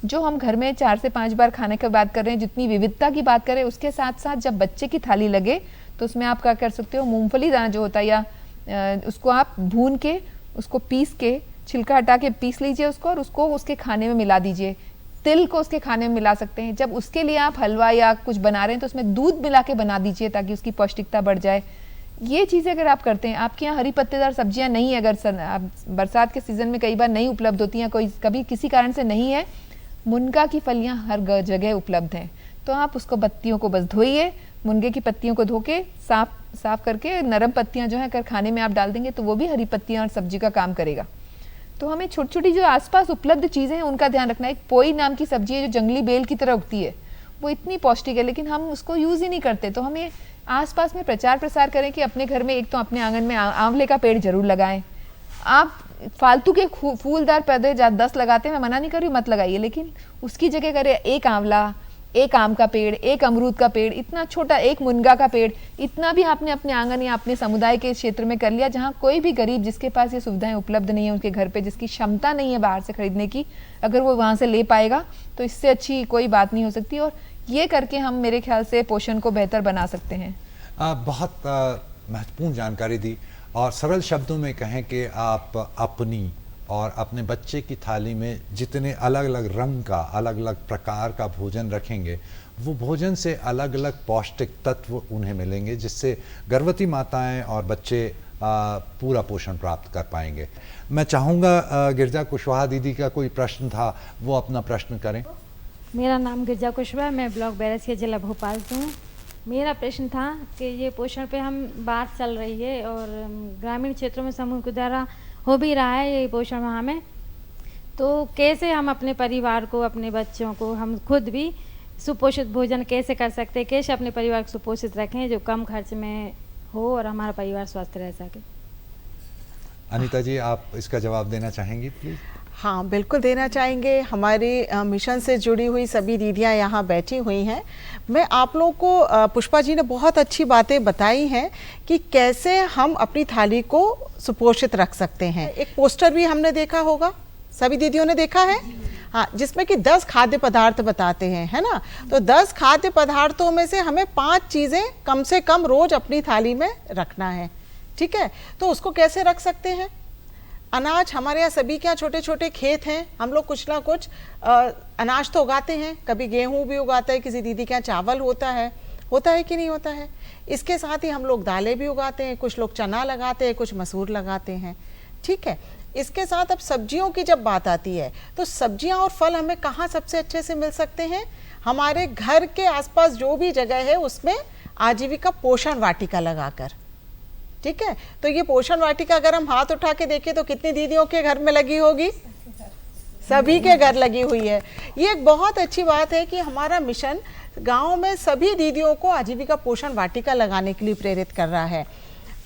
जो हम घर में 4 से 5 बार खाने की बात कर रहे हैं, जितनी विविधता की बात करें, उसके साथ साथ जब बच्चे की थाली लगे तो उसमें आप क्या कर सकते हो, मूंगफली दाना जो होता है या उसको आप भून के, उसको पीस के, छिलका हटा के पीस लीजिए उसको और उसको उसके खाने में मिला दीजिए। तिल को उसके खाने में मिला सकते हैं। जब उसके लिए आप हलवा या कुछ बना रहे हैं तो उसमें दूध मिला के बना दीजिए ताकि उसकी पौष्टिकता बढ़ जाए। ये चीज़ें अगर आप करते हैं, आपके यहाँ हरी पत्तेदार सब्जियां नहीं है, अगर बरसात के सीज़न में कई बार नहीं उपलब्ध होती हैं, कभी किसी कारण से नहीं है, मुनगा की फलियां हर जगह उपलब्ध हैं, तो आप उसको पत्तियों को बस धोइए, मुनगे की पत्तियों को धो के साफ करके नरम पत्तियां जो है अगर खाने में आप डाल देंगे तो वो भी हरी पत्तियां और सब्जी का काम करेगा। तो हमें छोटी छोटी जो आसपास उपलब्ध चीज़ें हैं उनका ध्यान रखना है। एक पोई नाम की सब्जी है जो जंगली बेल की तरह उगती है, वो इतनी पौष्टिक है लेकिन हम उसको यूज़ ही नहीं करते। तो हमें आसपास में प्रचार प्रसार करें कि अपने घर में एक तो अपने आंगन में आंवले का पेड़ जरूर लगाएं। आप फालतू के फूलदार पौधे 10 लगाते हैं, मैं मना नहीं कर रही हूँ, मत लगाइए, लेकिन उसकी जगह करें एक आंवला, एक आम का पेड़, एक अमरूद का पेड़, इतना छोटा एक मुनगा का पेड़, इतना भी आपने अपने आंगन या अपने समुदाय के क्षेत्र में कर लिया जहाँ कोई भी गरीब जिसके पास ये सुविधाएं उपलब्ध नहीं है, उनके घर पे जिसकी क्षमता नहीं है बाहर से खरीदने की, अगर वो वहाँ से ले पाएगा तो इससे अच्छी कोई बात नहीं हो सकती। और ये करके हम मेरे ख्याल से पोषण को बेहतर बना सकते हैं। बहुत महत्वपूर्ण जानकारी दी, और सरल शब्दों में कहें कि आप अपनी और अपने बच्चे की थाली में जितने अलग अलग रंग का, अलग अलग प्रकार का भोजन रखेंगे, वो भोजन से अलग अलग पौष्टिक तत्व उन्हें मिलेंगे, जिससे गर्भवती माताएं और बच्चे पूरा पोषण प्राप्त कर पाएंगे। मैं चाहूँगा गिरजा कुशवाहा दीदी का कोई प्रश्न था, वो अपना प्रश्न करें। मेरा नाम गिरजा कुशवाहा, मैं ब्लॉक बैरसिया जिला भोपाल से हूँ। मेरा प्रश्न था कि ये पोषण पे हम बात चल रही है और ग्रामीण क्षेत्रों में समूह के द्वारा हो भी रहा है ये पोषण माह में, तो कैसे हम अपने परिवार को, अपने बच्चों को, हम खुद भी सुपोषित भोजन कैसे कर सकते हैं, कैसे अपने परिवार को सुपोषित रखें जो कम खर्च में हो और हमारा परिवार स्वस्थ रह सके। अनीता जी, आप इसका जवाब देना चाहेंगी प्लीज़? हाँ, बिल्कुल देना चाहेंगे। हमारे मिशन से जुड़ी हुई सभी दीदियाँ यहाँ बैठी हुई हैं। मैं आप लोगों को, पुष्पा जी ने बहुत अच्छी बातें बताई हैं कि कैसे हम अपनी थाली को सुपोषित रख सकते हैं। एक पोस्टर भी हमने देखा होगा, सभी दीदियों ने देखा है, हाँ, जिसमें कि 10 खाद्य पदार्थ बताते हैं, है ना। तो 10 खाद्य पदार्थों में से हमें 5 चीज़ें कम से कम रोज अपनी थाली में रखना है, ठीक है। तो उसको कैसे रख सकते हैं? अनाज, हमारे यहाँ सभी के यहाँ छोटे छोटे खेत हैं, हम लोग कुछ ना कुछ अनाज तो उगाते हैं, कभी गेहूँ भी उगाते हैं, किसी दीदी के यहाँ चावल होता है कि नहीं होता है। इसके साथ ही हम लोग दालें भी उगाते हैं, कुछ लोग चना लगाते हैं, कुछ मसूर लगाते हैं, ठीक है। इसके साथ अब सब्जियों की जब बात आती है तो सब्जियां और फल हमें कहाँ सबसे अच्छे से मिल सकते हैं? हमारे घर के आसपास जो भी जगह है उसमें आजीविका पोषण वाटिका लगाकर, ठीक है। तो ये पोषण वाटिका अगर हम हाथ उठा के देखें तो कितनी दीदियों के घर में लगी होगी? सभी के घर लगी हुई है। ये एक बहुत अच्छी बात है कि हमारा मिशन गांव में सभी दीदियों को आजीविका पोषण वाटिका लगाने के लिए प्रेरित कर रहा है।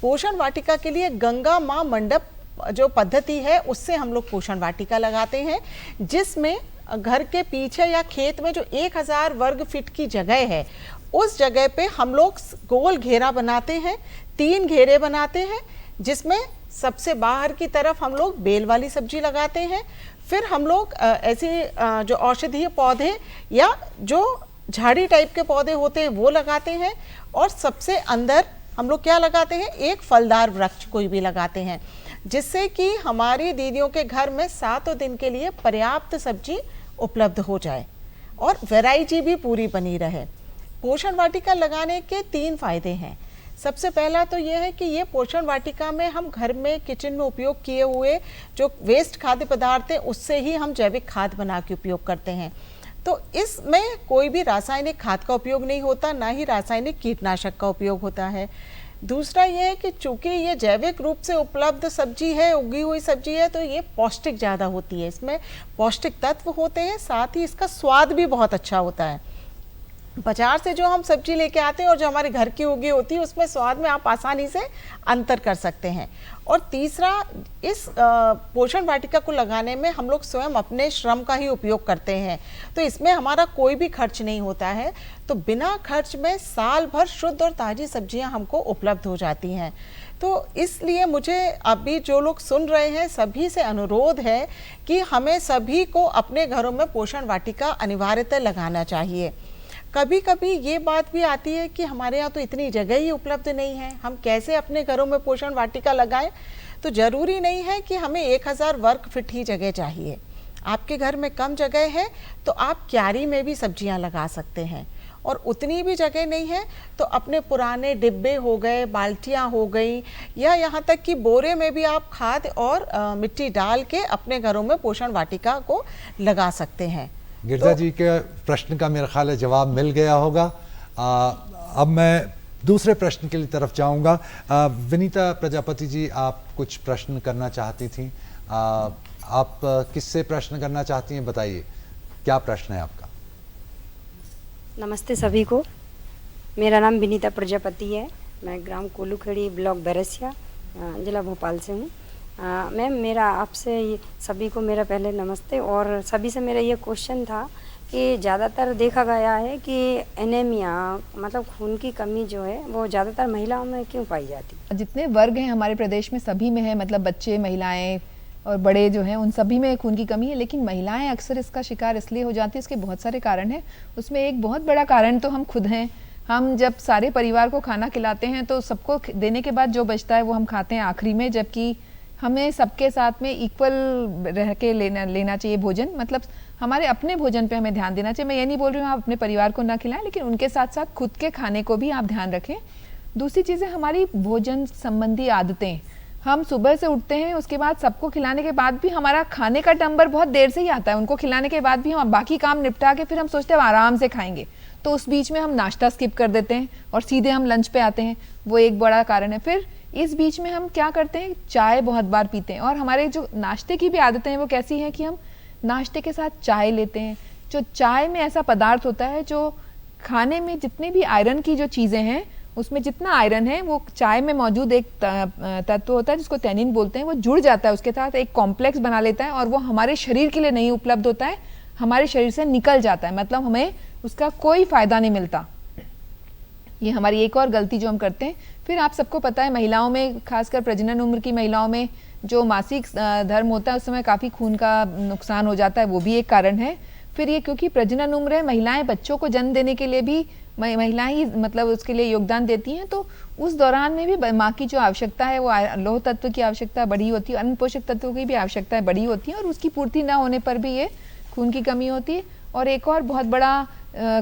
पोषण वाटिका के लिए गंगा माँ मंडप जो पद्धति है उससे हम लोग पोषण वाटिका लगाते हैं, जिसमें घर के पीछे या खेत में जो 1000 वर्ग फीट की जगह है उस जगह पे हम लोग गोल घेरा बनाते हैं, 3 घेरे बनाते हैं, जिसमें सबसे बाहर की तरफ हम लोग बेल वाली सब्जी लगाते हैं। फिर हम लोग ऐसे जो औषधीय पौधे या जो झाड़ी टाइप के पौधे होते हैं वो लगाते हैं, और सबसे अंदर हम लोग क्या लगाते हैं? एक फलदार वृक्ष कोई भी लगाते हैं, जिससे कि हमारी दीदियों के घर में 7 दिन के लिए पर्याप्त सब्जी उपलब्ध हो जाए और वैरायटी भी पूरी बनी रहे। पोषण वाटिका लगाने के 3 फायदे हैं। सबसे पहला तो ये है कि ये पोषण वाटिका में हम घर में किचन में उपयोग किए हुए जो वेस्ट खाद्य पदार्थ हैं उससे ही हम जैविक खाद बना के उपयोग करते हैं। तो इसमें कोई भी रासायनिक खाद का उपयोग नहीं होता, ना ही रासायनिक कीटनाशक का उपयोग होता है। दूसरा ये है कि चूंकि ये जैविक रूप से उपलब्ध सब्जी है, उगी हुई सब्जी है, तो ये पौष्टिक ज़्यादा होती है, इसमें पौष्टिक तत्व होते हैं, साथ ही इसका स्वाद भी बहुत अच्छा होता है। बाजार से जो हम सब्जी लेके आते हैं और जो हमारे घर की उगी होती है उसमें स्वाद में आप आसानी से अंतर कर सकते हैं। और तीसरा, इस पोषण वाटिका को लगाने में हम लोग स्वयं अपने श्रम का ही उपयोग करते हैं, तो इसमें हमारा कोई भी खर्च नहीं होता है। तो बिना खर्च में साल भर शुद्ध और ताज़ी सब्जियां हमको उपलब्ध हो जाती हैं। तो इसलिए मुझे अभी जो लोग सुन रहे हैं सभी से अनुरोध है कि हमें सभी को अपने घरों में पोषण वाटिका अनिवार्यतः लगाना चाहिए। कभी कभी ये बात भी आती है कि हमारे यहाँ तो इतनी जगह ही उपलब्ध नहीं है, हम कैसे अपने घरों में पोषण वाटिका लगाएं? तो ज़रूरी नहीं है कि हमें 1000 वर्ग फीट ही जगह चाहिए। आपके घर में कम जगह है तो आप क्यारी में भी सब्जियां लगा सकते हैं, और उतनी भी जगह नहीं है तो अपने पुराने डिब्बे हो गए, बाल्टियाँ हो गई, या यहाँ तक कि बोरे में भी आप खाद और मिट्टी डाल के अपने घरों में पोषण वाटिका को लगा सकते हैं। गिरजा जी के प्रश्न का मेरा ख्याल है जवाब मिल गया होगा। अब मैं दूसरे प्रश्न के लिए तरफ जाऊंगा। विनीता प्रजापति जी, आप कुछ प्रश्न करना चाहती थी। आप किससे प्रश्न करना चाहती हैं, बताइए क्या प्रश्न है आपका। नमस्ते सभी को, मेरा नाम विनीता प्रजापति है। मैं ग्राम कोलूखेड़ी, ब्लॉक बैरसिया, जिला भोपाल से हूँ। मैम, मेरा आपसे सभी को मेरा पहले नमस्ते। और सभी से मेरा ये क्वेश्चन था कि ज़्यादातर देखा गया है कि एनीमिया मतलब खून की कमी जो है वो ज़्यादातर महिलाओं में क्यों पाई जाती है? जितने वर्ग हैं हमारे प्रदेश में सभी में है, मतलब बच्चे, महिलाएं और बड़े जो हैं उन सभी में खून की कमी है। लेकिन महिलाएं अक्सर इसका शिकार इसलिए हो जाती है, इसके बहुत सारे कारण हैं। उसमें एक बहुत बड़ा कारण तो हम खुद हैं। हम जब सारे परिवार को खाना खिलाते हैं तो सबको देने के बाद जो बचता है वो हम खाते हैं आखिरी में, जबकि हमें सबके साथ में इक्वल रह के लेना चाहिए भोजन। मतलब हमारे अपने भोजन पे हमें ध्यान देना चाहिए। मैं ये नहीं बोल रही हूँ आप अपने परिवार को ना खिलाएं, लेकिन उनके साथ साथ खुद के खाने को भी आप ध्यान रखें। दूसरी चीज़ है हमारी भोजन संबंधी आदतें। हम सुबह से उठते हैं, उसके बाद सबको खिलाने के बाद भी हमारा खाने का नंबर बहुत देर से ही आता है। उनको खिलाने के बाद भी हम बाकी काम निपटा के फिर हम सोचते हैं आराम से खाएंगे, तो उस बीच में हम नाश्ता स्किप कर देते हैं और सीधे हम लंच पे आते हैं। वो एक बड़ा कारण है। फिर इस बीच में हम क्या करते हैं, चाय बहुत बार पीते हैं। और हमारे जो नाश्ते की भी आदतें हैं वो कैसी हैं कि हम नाश्ते के साथ चाय लेते हैं। जो चाय में ऐसा पदार्थ होता है जो खाने में जितने भी आयरन की जो चीज़ें हैं उसमें जितना आयरन है वो चाय में मौजूद एक तत्व होता है जिसको टैनिन बोलते हैं, वो जुड़ जाता है उसके साथ, एक कॉम्प्लेक्स बना लेता है और वो हमारे शरीर के लिए नहीं उपलब्ध होता है, हमारे शरीर से निकल जाता है। मतलब हमें उसका कोई फायदा नहीं मिलता। ये हमारी एक और गलती जो हम करते हैं। फिर आप सबको पता है महिलाओं में, खासकर प्रजनन उम्र की महिलाओं में जो मासिक धर्म होता है उस समय काफ़ी खून का नुकसान हो जाता है, वो भी एक कारण है। फिर ये क्योंकि प्रजनन उम्र है, महिलाएं बच्चों को जन्म देने के लिए भी महिलाएं ही मतलब उसके लिए योगदान देती हैं, तो उस दौरान में भी माँ की जो आवश्यकता है वो लौह तत्व की आवश्यकता बड़ी होती है, अन्य पोषक तत्वों की भी आवश्यकता बड़ी होती है और उसकी पूर्ति न होने पर भी ये खून की कमी होती है। और एक और बहुत बड़ा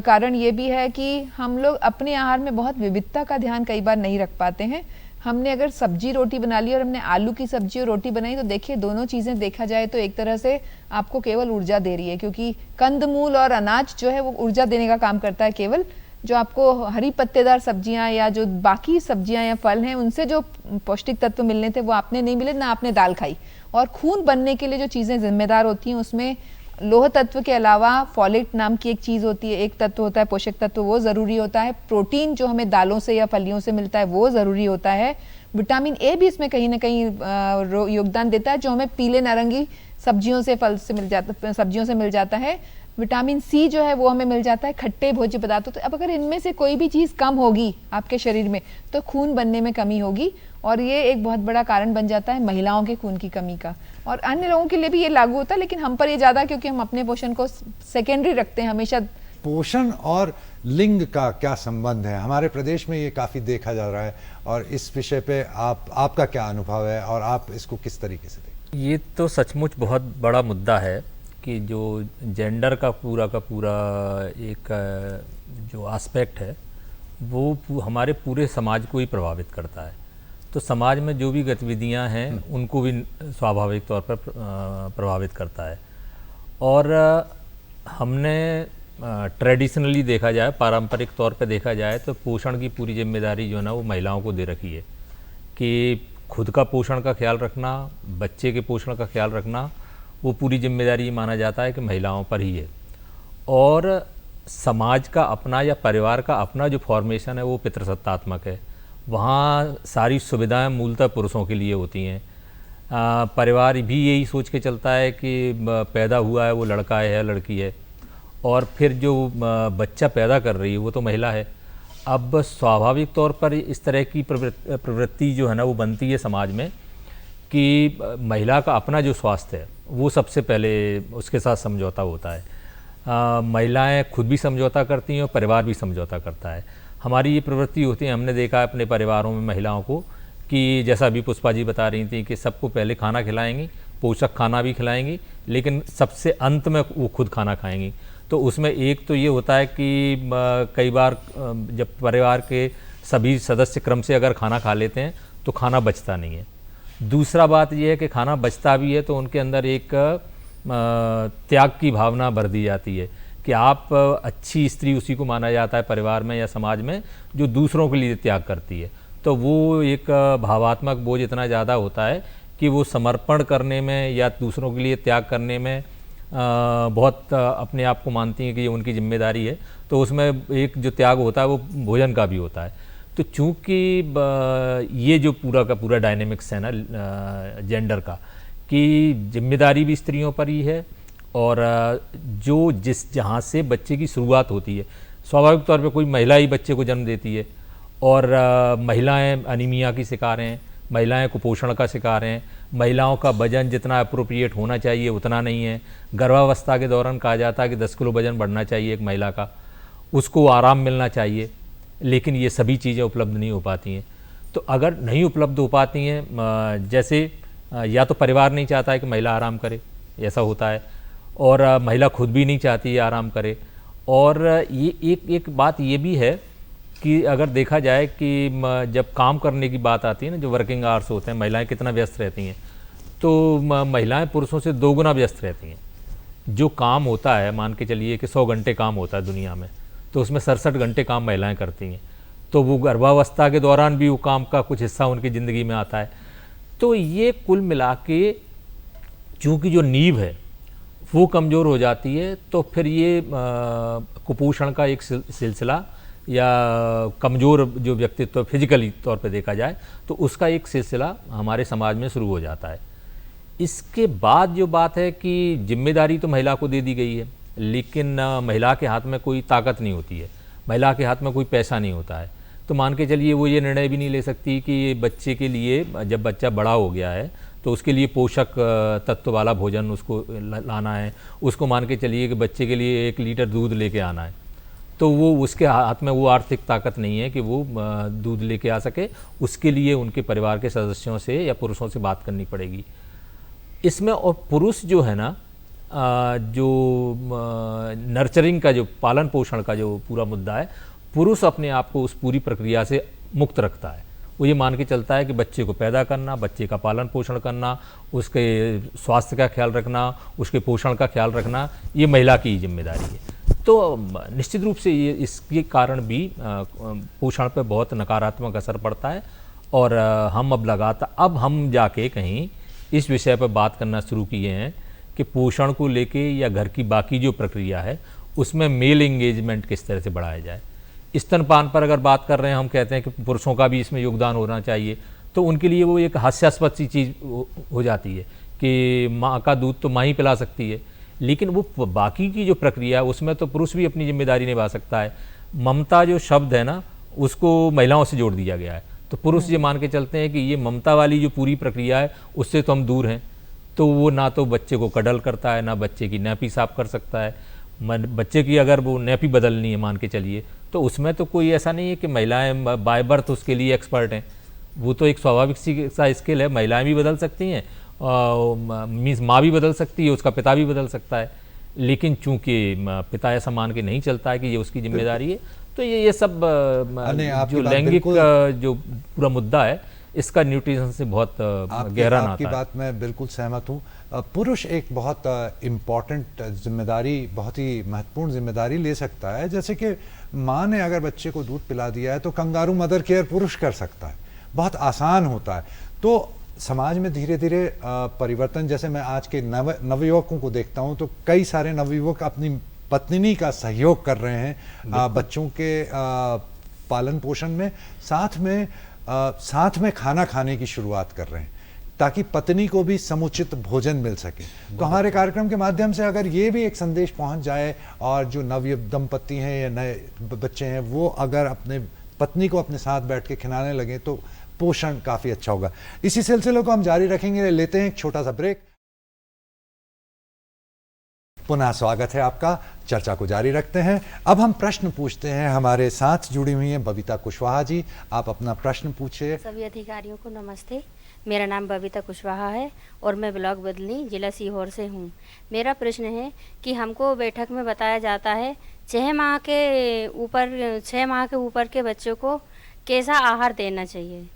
कारण ये भी है कि हम लोग अपने आहार में बहुत विविधता का ध्यान कई बार नहीं रख पाते हैं। हमने अगर सब्जी रोटी बना ली और हमने आलू की सब्जी और रोटी बनाई तो देखिए दोनों चीज़ें देखा जाए तो एक तरह से आपको केवल ऊर्जा दे रही है, क्योंकि कंदमूल और अनाज जो है वो ऊर्जा देने का काम करता है। केवल जो आपको हरी पत्तेदार सब्जियां या जो बाकी सब्जियां या फल हैं उनसे जो पौष्टिक तत्व मिलने थे वो आपने नहीं मिले, ना आपने दाल खाई। और खून बनने के लिए जो चीज़ें जिम्मेदार होती हैं उसमें लोह तत्व के अलावा फॉलेट नाम की एक चीज़ होती है, एक तत्व होता है पोषक तत्व, वो ज़रूरी होता है। प्रोटीन जो हमें दालों से या फलियों से मिलता है वो ज़रूरी होता है। विटामिन ए भी इसमें कहीं ना कहीं योगदान देता है जो हमें पीले नारंगी सब्जियों से सब्जियों से मिल जाता है। विटामिन सी जो है वो हमें मिल जाता है खट्टे भोज्य पदार्थों। तो अब अगर इनमें से कोई भी चीज़ कम होगी आपके शरीर में तो खून बनने में कमी होगी और ये एक बहुत बड़ा कारण बन जाता है महिलाओं के खून की कमी का। और अन्य लोगों के लिए भी ये लागू होता है, लेकिन हम पर ये ज़्यादा क्योंकि हम अपने पोषण को सेकेंडरी रखते हैं हमेशा। पोषण और लिंग का क्या संबंध है? हमारे प्रदेश में ये काफ़ी देखा जा रहा है और इस विषय पे आपका क्या अनुभव है और आप इसको किस तरीके से देखते हैं? ये तो सचमुच बहुत बड़ा मुद्दा है कि जो जेंडर का पूरा एक जो एस्पेक्ट है वो हमारे पूरे समाज को ही प्रभावित करता है। तो समाज में जो भी गतिविधियां हैं उनको भी स्वाभाविक तौर पर प्रभावित करता है। और हमने ट्रेडिशनली देखा जाए, पारंपरिक तौर पे देखा जाए तो पोषण की पूरी जिम्मेदारी जो है ना वो महिलाओं को दे रखी है कि खुद का पोषण का ख्याल रखना, बच्चे के पोषण का ख्याल रखना, वो पूरी जिम्मेदारी माना जाता है कि महिलाओं पर ही है। और समाज का अपना या परिवार का अपना जो फॉर्मेशन है वो पितृसत्तात्मक है। वहाँ सारी सुविधाएं मूलतः पुरुषों के लिए होती हैं। परिवार भी यही सोच के चलता है कि पैदा हुआ है वो लड़का है या लड़की है, और फिर जो बच्चा पैदा कर रही है वो तो महिला है। अब स्वाभाविक तौर पर इस तरह की प्रवृत्ति जो है ना वो बनती है समाज में कि महिला का अपना जो स्वास्थ्य है वो सबसे पहले उसके साथ समझौता होता है। महिलाएं खुद भी समझौता करती हैं और परिवार भी समझौता करता है। हमारी ये प्रवृत्ति होती है, हमने देखा है अपने परिवारों में महिलाओं को कि जैसा अभी पुष्पा जी बता रही थी कि सबको पहले खाना खिलाएंगी, पोषक खाना भी खिलाएंगी, लेकिन सबसे अंत में वो खुद खाना खाएंगी। तो उसमें एक तो ये होता है कि कई बार जब परिवार के सभी सदस्य क्रम से अगर खाना खा लेते हैं तो खाना बचता नहीं है। दूसरा बात यह है कि खाना बचता भी है तो उनके अंदर एक त्याग की भावना भर दी जाती है कि आप अच्छी स्त्री उसी को माना जाता है परिवार में या समाज में जो दूसरों के लिए त्याग करती है। तो वो एक भावात्मक बोझ इतना ज़्यादा होता है कि वो समर्पण करने में या दूसरों के लिए त्याग करने में बहुत अपने आप को मानती हैं कि ये उनकी जिम्मेदारी है। तो उसमें एक जो त्याग होता है वो भोजन का भी होता है। तो चूँकि ये जो पूरा का पूरा डायनेमिक्स है ना जेंडर का, कि जिम्मेदारी भी स्त्रियों पर ही है और जो जहाँ से बच्चे की शुरुआत होती है, स्वाभाविक तौर पे कोई महिला ही बच्चे को जन्म देती है और महिलाएं अनीमिया की शिकार हैं, महिलाएं कुपोषण का शिकार हैं, महिलाओं का वजन जितना अप्रोप्रिएट होना चाहिए उतना नहीं है। गर्भावस्था के दौरान कहा जाता है कि 10 किलो वजन बढ़ना चाहिए एक महिला का, उसको आराम मिलना चाहिए, लेकिन ये सभी चीज़ें उपलब्ध नहीं हो पाती हैं। तो अगर नहीं उपलब्ध हो पाती हैं, जैसे या तो परिवार नहीं चाहता है कि महिला आराम करे, ऐसा होता है, और महिला खुद भी नहीं चाहती है आराम करे। और ये एक बात ये भी है कि अगर देखा जाए कि जब काम करने की बात आती है ना, जो वर्किंग आवर्स होते हैं, महिलाएं कितना व्यस्त रहती हैं, तो महिलाएं पुरुषों से 2 गुना व्यस्त रहती हैं। जो काम होता है, मान के चलिए कि 100 घंटे काम होता है दुनिया में, तो उसमें 67 घंटे काम महिलाएं करती हैं। तो वो गर्भावस्था के दौरान भी वो काम का कुछ हिस्सा उनकी ज़िंदगी में आता है। तो ये कुल मिला के चूँकि जो नींव है वो कमज़ोर हो जाती है, तो फिर ये कुपोषण का एक सिलसिला या कमज़ोर जो व्यक्तित्व फिजिकली तौर पे देखा जाए तो उसका एक सिलसिला हमारे समाज में शुरू हो जाता है। इसके बाद जो बात है कि जिम्मेदारी तो महिला को दे दी गई है, लेकिन महिला के हाथ में कोई ताकत नहीं होती है, महिला के हाथ में कोई पैसा नहीं होता है। तो मान के चलिए वो ये निर्णय भी नहीं ले सकती कि बच्चे के लिए, जब बच्चा बड़ा हो गया है तो उसके लिए पोषक तत्व वाला भोजन उसको लाना है, उसको मान के चलिए कि बच्चे के लिए 1 लीटर दूध लेके आना है, तो वो उसके हाथ में वो आर्थिक ताकत नहीं है कि वो दूध लेके आ सके। उसके लिए उनके परिवार के सदस्यों से या पुरुषों से बात करनी पड़ेगी इसमें। और पुरुष जो है ना, जो नर्चरिंग का, जो पालन पोषण का जो पूरा मुद्दा है, पुरुष अपने आप को उस पूरी प्रक्रिया से मुक्त रखता है। वो ये मान के चलता है कि बच्चे को पैदा करना, बच्चे का पालन पोषण करना, उसके स्वास्थ्य का ख्याल रखना, उसके पोषण का ख्याल रखना, ये महिला की जिम्मेदारी है। तो निश्चित रूप से ये इसके कारण भी पोषण पर बहुत नकारात्मक असर पड़ता है। और हम अब हम जाके कहीं इस विषय पर बात करना शुरू किए हैं कि पोषण को लेके या घर की बाकी जो प्रक्रिया है उसमें मेल एंगेजमेंट किस तरह से बढ़ाया जाए। स्तनपान पर अगर बात कर रहे हैं, हम कहते हैं कि पुरुषों का भी इसमें योगदान होना चाहिए, तो उनके लिए वो एक हास्यास्पद सी चीज़ हो जाती है कि माँ का दूध तो माँ ही पिला सकती है, लेकिन वो बाकी की जो प्रक्रिया है उसमें तो पुरुष भी अपनी जिम्मेदारी निभा सकता है। ममता जो शब्द है ना, उसको महिलाओं से जोड़ दिया गया है, तो पुरुष ये मान के चलते हैं कि ये ममता वाली जो पूरी प्रक्रिया है उससे तो हम दूर हैं। तो वो ना तो बच्चे को कडल करता है, ना बच्चे की नैपी साफ कर सकता है। बच्चे की अगर वो नैपी बदलनी है मान के चलिए, तो उसमें तो कोई ऐसा नहीं है कि महिलाएं बाय बर्थ उसके लिए एक्सपर्ट हैं। वो तो एक स्वाभाविक सा स्किल है, महिलाएं भी बदल सकती हैं, मीन्स माँ भी बदल सकती है, उसका पिता भी बदल सकता है। लेकिन चूंकि पिता ऐसा मान के नहीं चलता है कि ये उसकी जिम्मेदारी है, तो ये सब जो लैंगिक जो पूरा मुद्दा है इसका न्यूट्रिशन से बहुत गहरा नाता है। आपकी बात मैं बिल्कुल सहमत हूँ। पुरुष एक बहुत इम्पॉर्टेंट जिम्मेदारी, बहुत ही महत्वपूर्ण जिम्मेदारी ले सकता है। जैसे कि माँ ने अगर बच्चे को दूध पिला दिया है तो कंगारू मदर केयर पुरुष कर सकता है, बहुत आसान होता है। तो समाज में धीरे धीरे परिवर्तन, जैसे मैं आज के नवयुवकों को देखता हूँ तो कई सारे नवयुवक अपनी पत्नी का सहयोग कर रहे हैं बच्चों के पालन पोषण में, साथ में खाना खाने की शुरुआत कर रहे हैं ताकि पत्नी को भी समुचित भोजन मिल सके। तो हमारे कार्यक्रम के माध्यम से अगर ये भी एक संदेश पहुंच जाए और जो नव दंपति हैं या नए बच्चे हैं वो अगर अपने पत्नी को अपने साथ बैठ के खिलाने लगे तो पोषण काफ़ी अच्छा होगा। इसी सिलसिले को हम जारी रखेंगे, लेते हैं एक छोटा सा ब्रेक। पुनः स्वागत है आपका, चर्चा को जारी रखते हैं। अब हम प्रश्न पूछते हैं, हमारे साथ जुड़ी हुई हैं बबीता कुशवाहा जी, आप अपना प्रश्न पूछिए। सभी अधिकारियों को नमस्ते, मेरा नाम बबीता कुशवाहा है और मैं ब्लॉक बदली जिला सीहोर से हूँ। मेरा प्रश्न है कि हमको बैठक में बताया जाता है 6 माह के ऊपर के बच्चों को कैसा आहार देना चाहिए,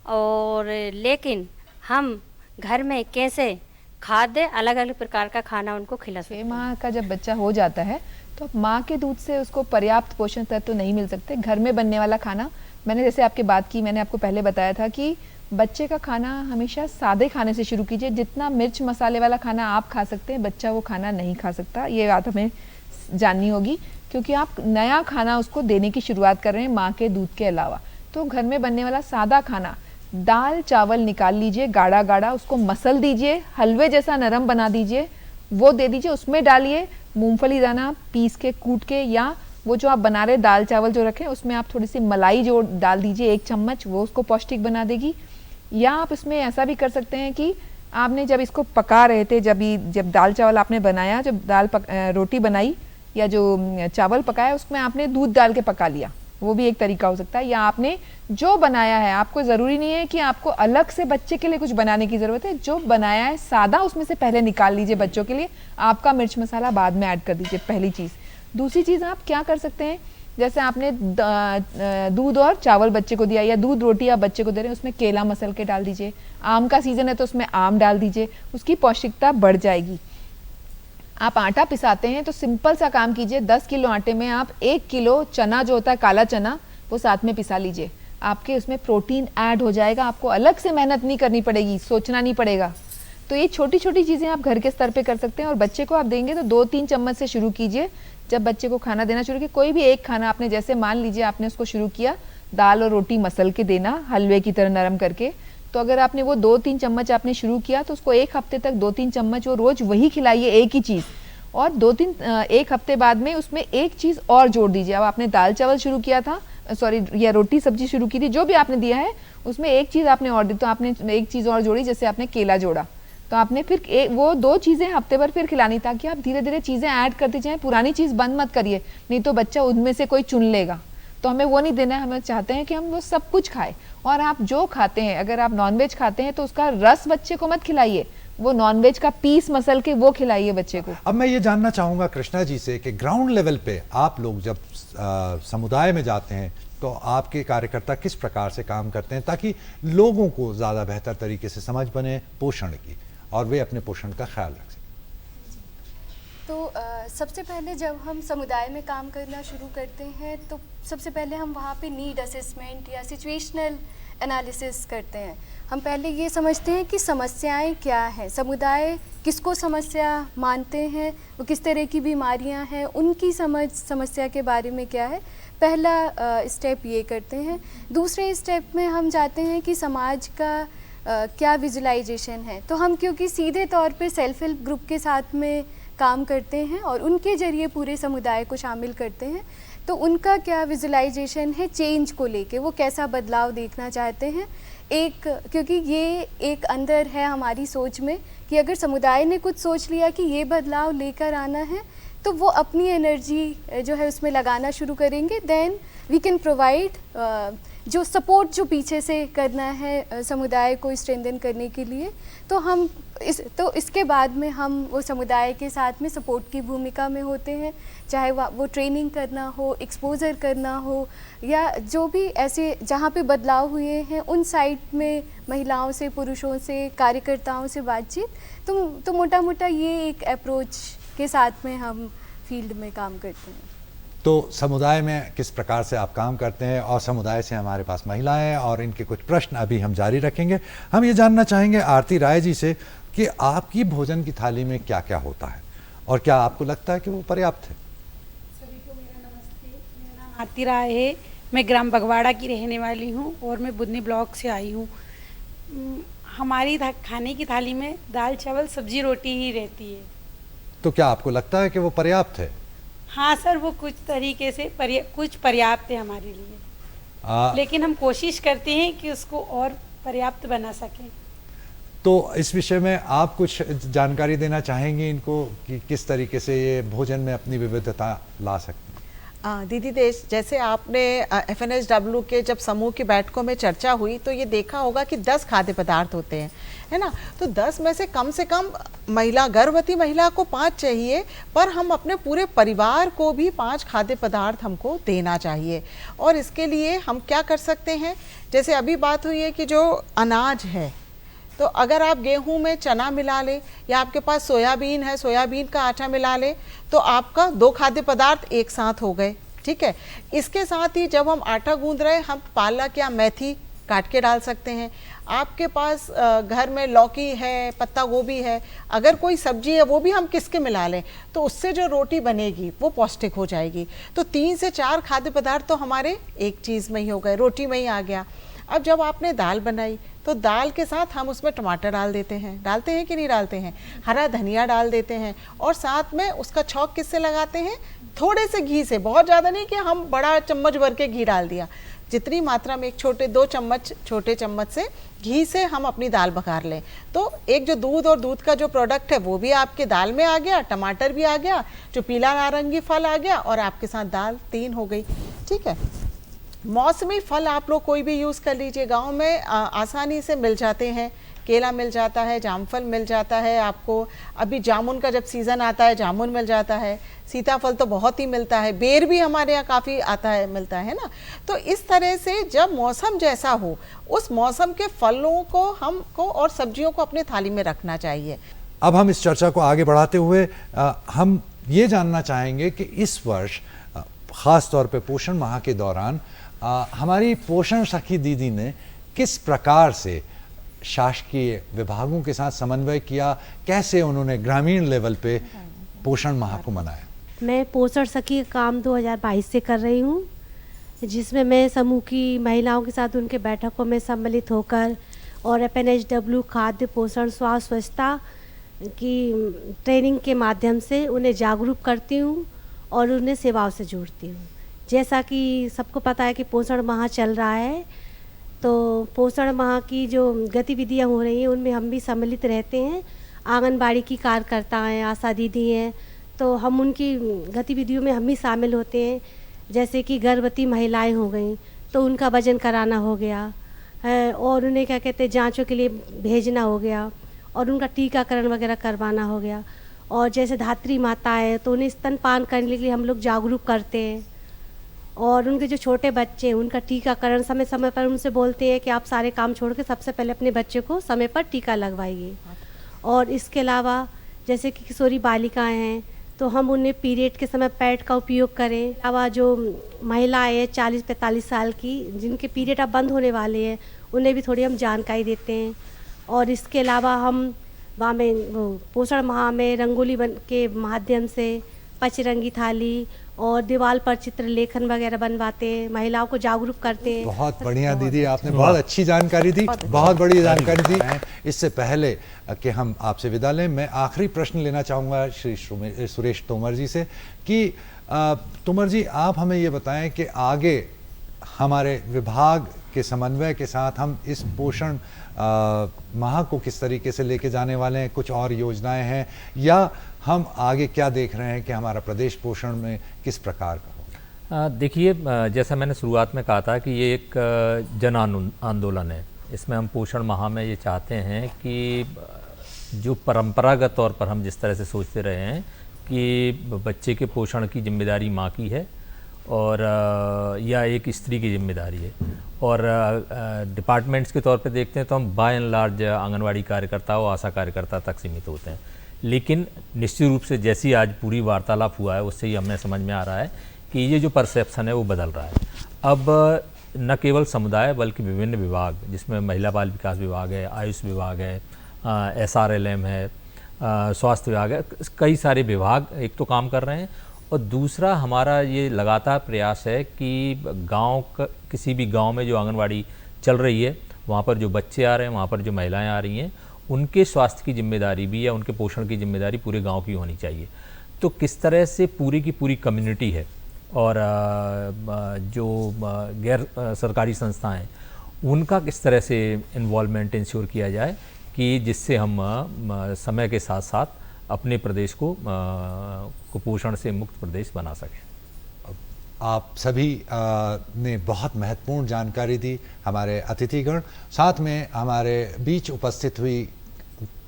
और लेकिन हम घर में कैसे खाद्य अलग अलग प्रकार का खाना उनको खिला सकते 6 हैं। माह का जब बच्चा हो जाता है तो अब माँ के दूध से उसको पर्याप्त पोषण तत्व नहीं मिल सकते। घर में बनने वाला खाना, मैंने जैसे आपकी बात की, मैंने आपको पहले बताया था कि बच्चे का खाना हमेशा सादे खाने से शुरू कीजिए। जितना मिर्च मसाले वाला खाना आप खा सकते हैं, बच्चा वो खाना नहीं खा सकता। ये बात हमें जाननी होगी, क्योंकि आप नया खाना उसको देने की शुरुआत कर रहे हैं माँ के दूध के अलावा। तो घर में बनने वाला सादा खाना, दाल चावल निकाल लीजिए गाढ़ा गाढ़ा, उसको मसल दीजिए, हलवे जैसा नरम बना दीजिए, वो दे दीजिए। उसमें डालिए मूंगफली दाना पीस के कूट के, या वो जो आप बना रहे दाल चावल जो रखें उसमें आप थोड़ी सी मलाई जो डाल दीजिए 1 चम्मच, वो उसको पौष्टिक बना देगी। या आप इसमें ऐसा भी कर सकते हैं कि आपने जब इसको पका रहे थे, जब दाल चावल आपने बनाया, जब रोटी बनाई या जो चावल पकाया, उसमें आपने दूध डाल के पका लिया, वो भी एक तरीका हो सकता है। या आपने जो बनाया है, आपको ज़रूरी नहीं है कि आपको अलग से बच्चे के लिए कुछ बनाने की ज़रूरत है, जो बनाया है सादा उसमें से पहले निकाल लीजिए बच्चों के लिए, आपका मिर्च मसाला बाद में ऐड कर दीजिए, पहली चीज़। दूसरी चीज़ आप क्या कर सकते हैं, जैसे आपने दूध और चावल बच्चे को दिया या दूध रोटी आप बच्चे को दे रहे हैं, उसमें केला मसल के डाल दीजिए। आम का सीज़न है तो उसमें आम डाल दीजिए, उसकी पौष्टिकता बढ़ जाएगी। आप आटा पिसाते हैं तो सिंपल सा काम कीजिए, 10 किलो आटे में आप 1 किलो चना जो होता है काला चना, वो साथ में पिसा लीजिए। आपके उसमें प्रोटीन ऐड हो जाएगा, आपको अलग से मेहनत नहीं करनी पड़ेगी, सोचना नहीं पड़ेगा। तो ये छोटी छोटी चीज़ें आप घर के स्तर पे कर सकते हैं। और बच्चे को आप देंगे तो 2-3 चम्मच से शुरू कीजिए। जब बच्चे को खाना देना शुरू कीजिए, कोई भी एक खाना आपने, जैसे मान लीजिए आपने उसको शुरू किया दाल और रोटी मसल के देना हलवे की तरह नरम करके, तो अगर आपने वो 2-3 चम्मच आपने शुरू किया तो उसको 1 हफ्ते तक 2-3 चम्मच वो रोज वही खिलाइए, एक ही चीज़। और 1 हफ्ते बाद में उसमें एक चीज़ और जोड़ दीजिए। अब आपने दाल चावल शुरू किया था, या रोटी सब्जी शुरू की थी, जो भी आपने दिया है उसमें एक चीज़ आपने और दी, तो आपने एक चीज़ और जोड़ी, जैसे आपने केला जोड़ा, तो आपने फिर वो 2 चीज़ें हफ्ते भर फिर खिलानी, ताकि आप धीरे धीरे चीज़ें ऐड करते जाएं, पुरानी चीज़ बंद मत करिए, नहीं तो बच्चा उनमें से कोई चुन लेगा। तो हमें वो नहीं देना है, हमें चाहते हैं कि हम वो सब कुछ खाएं। और आप जो खाते हैं, अगर आप नॉनवेज खाते हैं तो उसका रस बच्चे को मत खिलाइए, वो नॉनवेज का पीस मसल के वो खिलाइए बच्चे को। अब मैं ये जानना चाहूँगा कृष्णा जी से कि ग्राउंड लेवल पे आप लोग जब समुदाय में जाते हैं तो आपके कार्यकर्ता किस प्रकार से काम करते हैं, ताकि लोगों को ज़्यादा बेहतर तरीके से समझ बने पोषण की और वे अपने पोषण का ख्याल रख सकें। तो सबसे पहले जब हम समुदाय में काम करना शुरू करते हैं तो सबसे पहले हम वहाँ पे नीड असेसमेंट या सिचुएशनल एनालिसिस करते हैं। हम पहले ये समझते हैं कि समस्याएं क्या हैं, समुदाय किसको समस्या मानते हैं, वो किस तरह की बीमारियां हैं, उनकी समस्या के बारे में क्या है, पहला स्टेप ये करते हैं। दूसरे स्टेप में हम जाते हैं कि समाज का क्या विजुलाइजेशन है। तो हम क्योंकि सीधे तौर पे सेल्फ हेल्प ग्रुप के साथ में काम करते हैं और उनके ज़रिए पूरे समुदाय को शामिल करते हैं, तो उनका क्या विजुलाइजेशन है चेंज को लेके, वो कैसा बदलाव देखना चाहते हैं। क्योंकि ये एक अंदर है हमारी सोच में कि अगर समुदाय ने कुछ सोच लिया कि ये बदलाव लेकर आना है, तो वो अपनी एनर्जी जो है उसमें लगाना शुरू करेंगे। देन वी कैन प्रोवाइड जो सपोर्ट जो पीछे से करना है समुदाय को स्ट्रेंथन करने के लिए, तो इसके बाद में हम वो समुदाय के साथ में सपोर्ट की भूमिका में होते हैं, चाहे वो ट्रेनिंग करना हो, एक्सपोजर करना हो, या जो भी ऐसे जहाँ पे बदलाव हुए हैं उन साइट में महिलाओं से, पुरुषों से, कार्यकर्ताओं से बातचीत। तो मोटा मोटा ये एक अप्रोच के साथ में हम फील्ड में काम करते हैं। तो समुदाय में किस प्रकार से आप काम करते हैं, और समुदाय से हमारे पास महिलाएं और इनके कुछ प्रश्न अभी हम जारी रखेंगे। हम ये जानना चाहेंगे आरती राय जी से कि आपकी भोजन की थाली में क्या क्या होता है और क्या आपको लगता है कि वो पर्याप्त है। सभी को मेरा नमस्ते। मेरा नाम आरती राय है, मैं ग्राम बगवाड़ा की रहने वाली हूँ और मैं बुधनी ब्लॉक से आई हूँ। हमारी खाने की थाली में दाल चावल सब्जी रोटी ही रहती है। तो क्या आपको लगता है कि वो पर्याप्त है? हाँ सर, वो कुछ तरीके से कुछ पर्याप्त है हमारे लिए, लेकिन हम कोशिश करते हैं कि उसको और पर्याप्त बना सकें। तो इस विषय में आप कुछ जानकारी देना चाहेंगे इनको कि किस तरीके से ये भोजन में अपनी विविधता ला सकते हैं? दीदी जैसे आपने FNSW के जब समूह की बैठकों में चर्चा हुई तो ये देखा होगा कि 10 खाद्य पदार्थ होते हैं, है ना। तो 10 में से कम गर्भवती महिला को 5 चाहिए, पर हम अपने पूरे परिवार को भी 5 खाद्य पदार्थ हमको देना चाहिए। और इसके लिए हम क्या कर सकते हैं, जैसे अभी बात हुई है कि जो अनाज है तो अगर आप गेहूं में चना मिला लें या आपके पास सोयाबीन है, सोयाबीन का आटा मिला लें, तो आपका 2 खाद्य पदार्थ एक साथ हो गए। ठीक है, इसके साथ ही जब हम आटा गूंद रहे हैं, हम पालक या मेथी काट के डाल सकते हैं। आपके पास घर में लौकी है, पत्ता गोभी है, अगर कोई सब्जी है वो भी हम किसके मिला लें, तो उससे जो रोटी बनेगी वो पौष्टिक हो जाएगी। तो 3 से 4 खाद्य पदार्थ तो हमारे एक चीज़ में ही हो गए, रोटी में ही आ गया। अब जब आपने दाल बनाई तो दाल के साथ हम उसमें टमाटर डाल देते हैं, डालते हैं कि नहीं डालते हैं, हरा धनिया डाल देते हैं, और साथ में उसका छौंक किससे लगाते हैं, थोड़े से घी से, बहुत ज़्यादा नहीं कि हम बड़ा चम्मच भर के घी डाल दिया, जितनी मात्रा में 2 चम्मच छोटे चम्मच से घी से हम अपनी दाल पका लें, तो एक जो दूध और दूध का जो प्रोडक्ट है वो भी आपके दाल में आ गया, टमाटर भी आ गया, जो पीला नारंगी फल आ गया, और आपके साथ दाल 3 हो गई। ठीक है, मौसमी फल आप लोग कोई भी यूज़ कर लीजिए, गांव में आसानी से मिल जाते हैं, केला मिल जाता है, जामफल मिल जाता है आपको, अभी जामुन का जब सीज़न आता है जामुन मिल जाता है, सीताफल तो बहुत ही मिलता है, बेर भी हमारे यहाँ काफ़ी आता है, मिलता है ना। तो इस तरह से जब मौसम जैसा हो उस मौसम के फलों को हमको और सब्जियों को अपने थाली में रखना चाहिए। अब हम इस चर्चा को आगे बढ़ाते हुए हम ये जानना चाहेंगे कि इस वर्ष ख़ास तौर पे पोषण माह के दौरान हमारी पोषण सखी दीदी ने किस प्रकार से शासकीय विभागों के साथ समन्वय किया, कैसे उन्होंने ग्रामीण लेवल पे पोषण माह को मनाया। मैं पोषण सखी काम 2022 से कर रही हूँ, जिसमें मैं समूह की महिलाओं के साथ उनके बैठकों में सम्मिलित होकर और FNHW खाद्य पोषण स्वास्थ्य स्वच्छता की ट्रेनिंग के माध्यम से उन्हें जागरूक करती हूँ और उन्हें सेवाओं से जोड़ती हूँ। जैसा कि सबको पता है कि पोषण माह चल रहा है, तो पोषण माह की जो गतिविधियाँ हो रही हैं उनमें हम भी सम्मिलित रहते हैं। आंगनबाड़ी की कार्यकर्ता हैं, आशा दीदी हैं, तो हम उनकी गतिविधियों में हम भी शामिल होते हैं। जैसे कि गर्भवती महिलाएं हो गई तो उनका वजन कराना हो गया है, और उन्हें क्या कहते हैं जांचों के लिए भेजना हो गया, और उनका टीकाकरण वगैरह करवाना हो गया। और जैसे धात्री माता है तो उन्हें स्तनपान करने के लिए हम लोग जागरूक करते हैं, और उनके जो छोटे बच्चे हैं उनका टीकाकरण समय समय पर उनसे बोलते हैं कि आप सारे काम छोड़ के सबसे पहले अपने बच्चे को समय पर टीका लगवाइए। और इसके अलावा जैसे कि किशोरी बालिकाएं हैं तो हम उन्हें पीरियड के समय पैड का उपयोग करें। अलावा जो महिलाएं हैं 40-45 साल की जिनके पीरियड अब बंद होने वाले हैं उन्हें भी थोड़ी हम जानकारी देते हैं। और इसके अलावा हम वहाँ में पोषण माह में रंगोली के माध्यम से पचरंगी थाली और दीवार पर चित्र लेखन वगैरह बनवाते हैं, महिलाओं को जागरूक करते हैं। बहुत बढ़िया दीदी, आपने बहुत अच्छी जानकारी दी, बहुत बड़ी जानकारी दी। इससे पहले कि हम आपसे विदा लें, मैं आखिरी प्रश्न लेना चाहूँगा श्री सुरेश तोमर जी से कि तोमर जी आप हमें ये बताएं कि आगे हमारे विभाग के समन्वय के साथ हम इस पोषण माह को किस तरीके से लेके जाने वाले हैं, कुछ और योजनाएं हैं, या हम आगे क्या देख रहे हैं कि हमारा प्रदेश पोषण में किस प्रकार का हो? देखिए, जैसा मैंने शुरुआत में कहा था कि ये एक जन आंदोलन है। इसमें हम पोषण माह में ये चाहते हैं कि जो परंपरागत तौर पर हम जिस तरह से सोचते रहे हैं कि बच्चे के पोषण की जिम्मेदारी माँ की है और या एक स्त्री की जिम्मेदारी है, और डिपार्टमेंट्स के तौर पे देखते हैं तो हम बाय एंड लार्ज आंगनवाड़ी कार्यकर्ता और आशा कार्यकर्ता तक सीमित होते हैं। लेकिन निश्चित रूप से जैसी आज पूरी वार्तालाप हुआ है उससे ही हमें समझ में आ रहा है कि ये जो परसेप्शन है वो बदल रहा है। अब न केवल समुदाय बल्कि विभिन्न विभाग, जिसमें महिला बाल विकास विभाग है, आयुष विभाग है, SRLM है, स्वास्थ्य विभाग है, कई सारे विभाग एक तो काम कर रहे हैं, और दूसरा हमारा ये लगातार प्रयास है कि किसी भी गांव में जो आंगनवाड़ी चल रही है वहाँ पर जो बच्चे आ रहे हैं, वहाँ पर जो महिलाएं आ रही हैं, उनके स्वास्थ्य की जिम्मेदारी भी या उनके पोषण की जिम्मेदारी पूरे गांव की होनी चाहिए। तो किस तरह से पूरी की पूरी कम्युनिटी है और जो गैर सरकारी संस्थाएं हैं उनका किस तरह से इन्वॉल्वमेंट इंश्योर किया जाए कि जिससे हम समय के साथ साथ अपने प्रदेश को कुपोषण से मुक्त प्रदेश बना सकें। आप सभी ने बहुत महत्वपूर्ण जानकारी दी, हमारे अतिथिगण, साथ में हमारे बीच उपस्थित हुई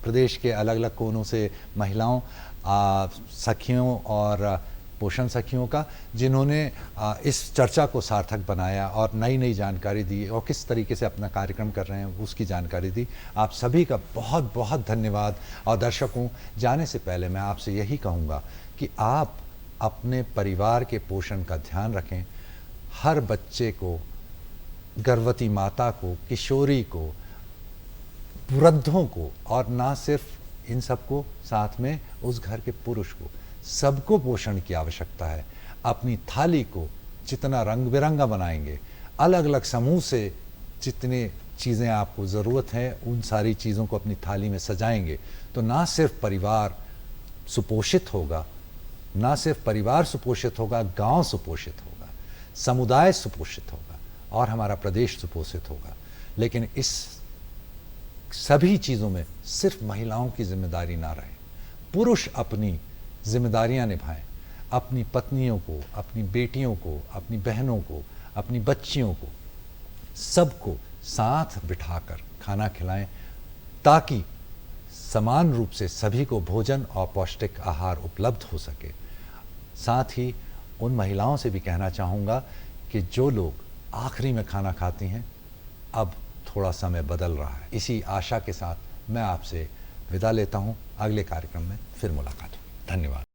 प्रदेश के अलग अलग कोनों से महिलाओं, सखियों और पोषण सखियों का, जिन्होंने इस चर्चा को सार्थक बनाया और नई नई जानकारी दी और किस तरीके से अपना कार्यक्रम कर रहे हैं उसकी जानकारी दी। आप सभी का बहुत बहुत धन्यवाद। और दर्शकों, जाने से पहले मैं आपसे यही कहूँगा कि आप अपने परिवार के पोषण का ध्यान रखें। हर बच्चे को, गर्भवती माता को, किशोरी को, वृद्धों को, और ना सिर्फ इन सबको, साथ में उस घर के पुरुष को, सबको पोषण की आवश्यकता है। अपनी थाली को जितना रंग बिरंगा बनाएंगे, अलग अलग समूह से जितने चीज़ें आपको ज़रूरत है उन सारी चीज़ों को अपनी थाली में सजाएंगे, तो ना सिर्फ परिवार सुपोषित होगा, ना सिर्फ परिवार सुपोषित होगा, गांव सुपोषित होगा, समुदाय सुपोषित होगा और हमारा प्रदेश सुपोषित होगा। लेकिन इस सभी चीज़ों में सिर्फ महिलाओं की जिम्मेदारी ना रहे, पुरुष अपनी जिम्मेदारियां निभाएं, अपनी पत्नियों को, अपनी बेटियों को, अपनी बहनों को, अपनी बच्चियों को, सबको साथ बिठाकर खाना खिलाएं, ताकि समान रूप से सभी को भोजन और पौष्टिक आहार उपलब्ध हो सके। साथ ही उन महिलाओं से भी कहना चाहूँगा कि जो लोग आखिरी में खाना खाती हैं, अब थोड़ा समय बदल रहा है। इसी आशा के साथ मैं आपसे विदा लेता हूँ। अगले कार्यक्रम में फिर मुलाकात होगी। धन्यवाद।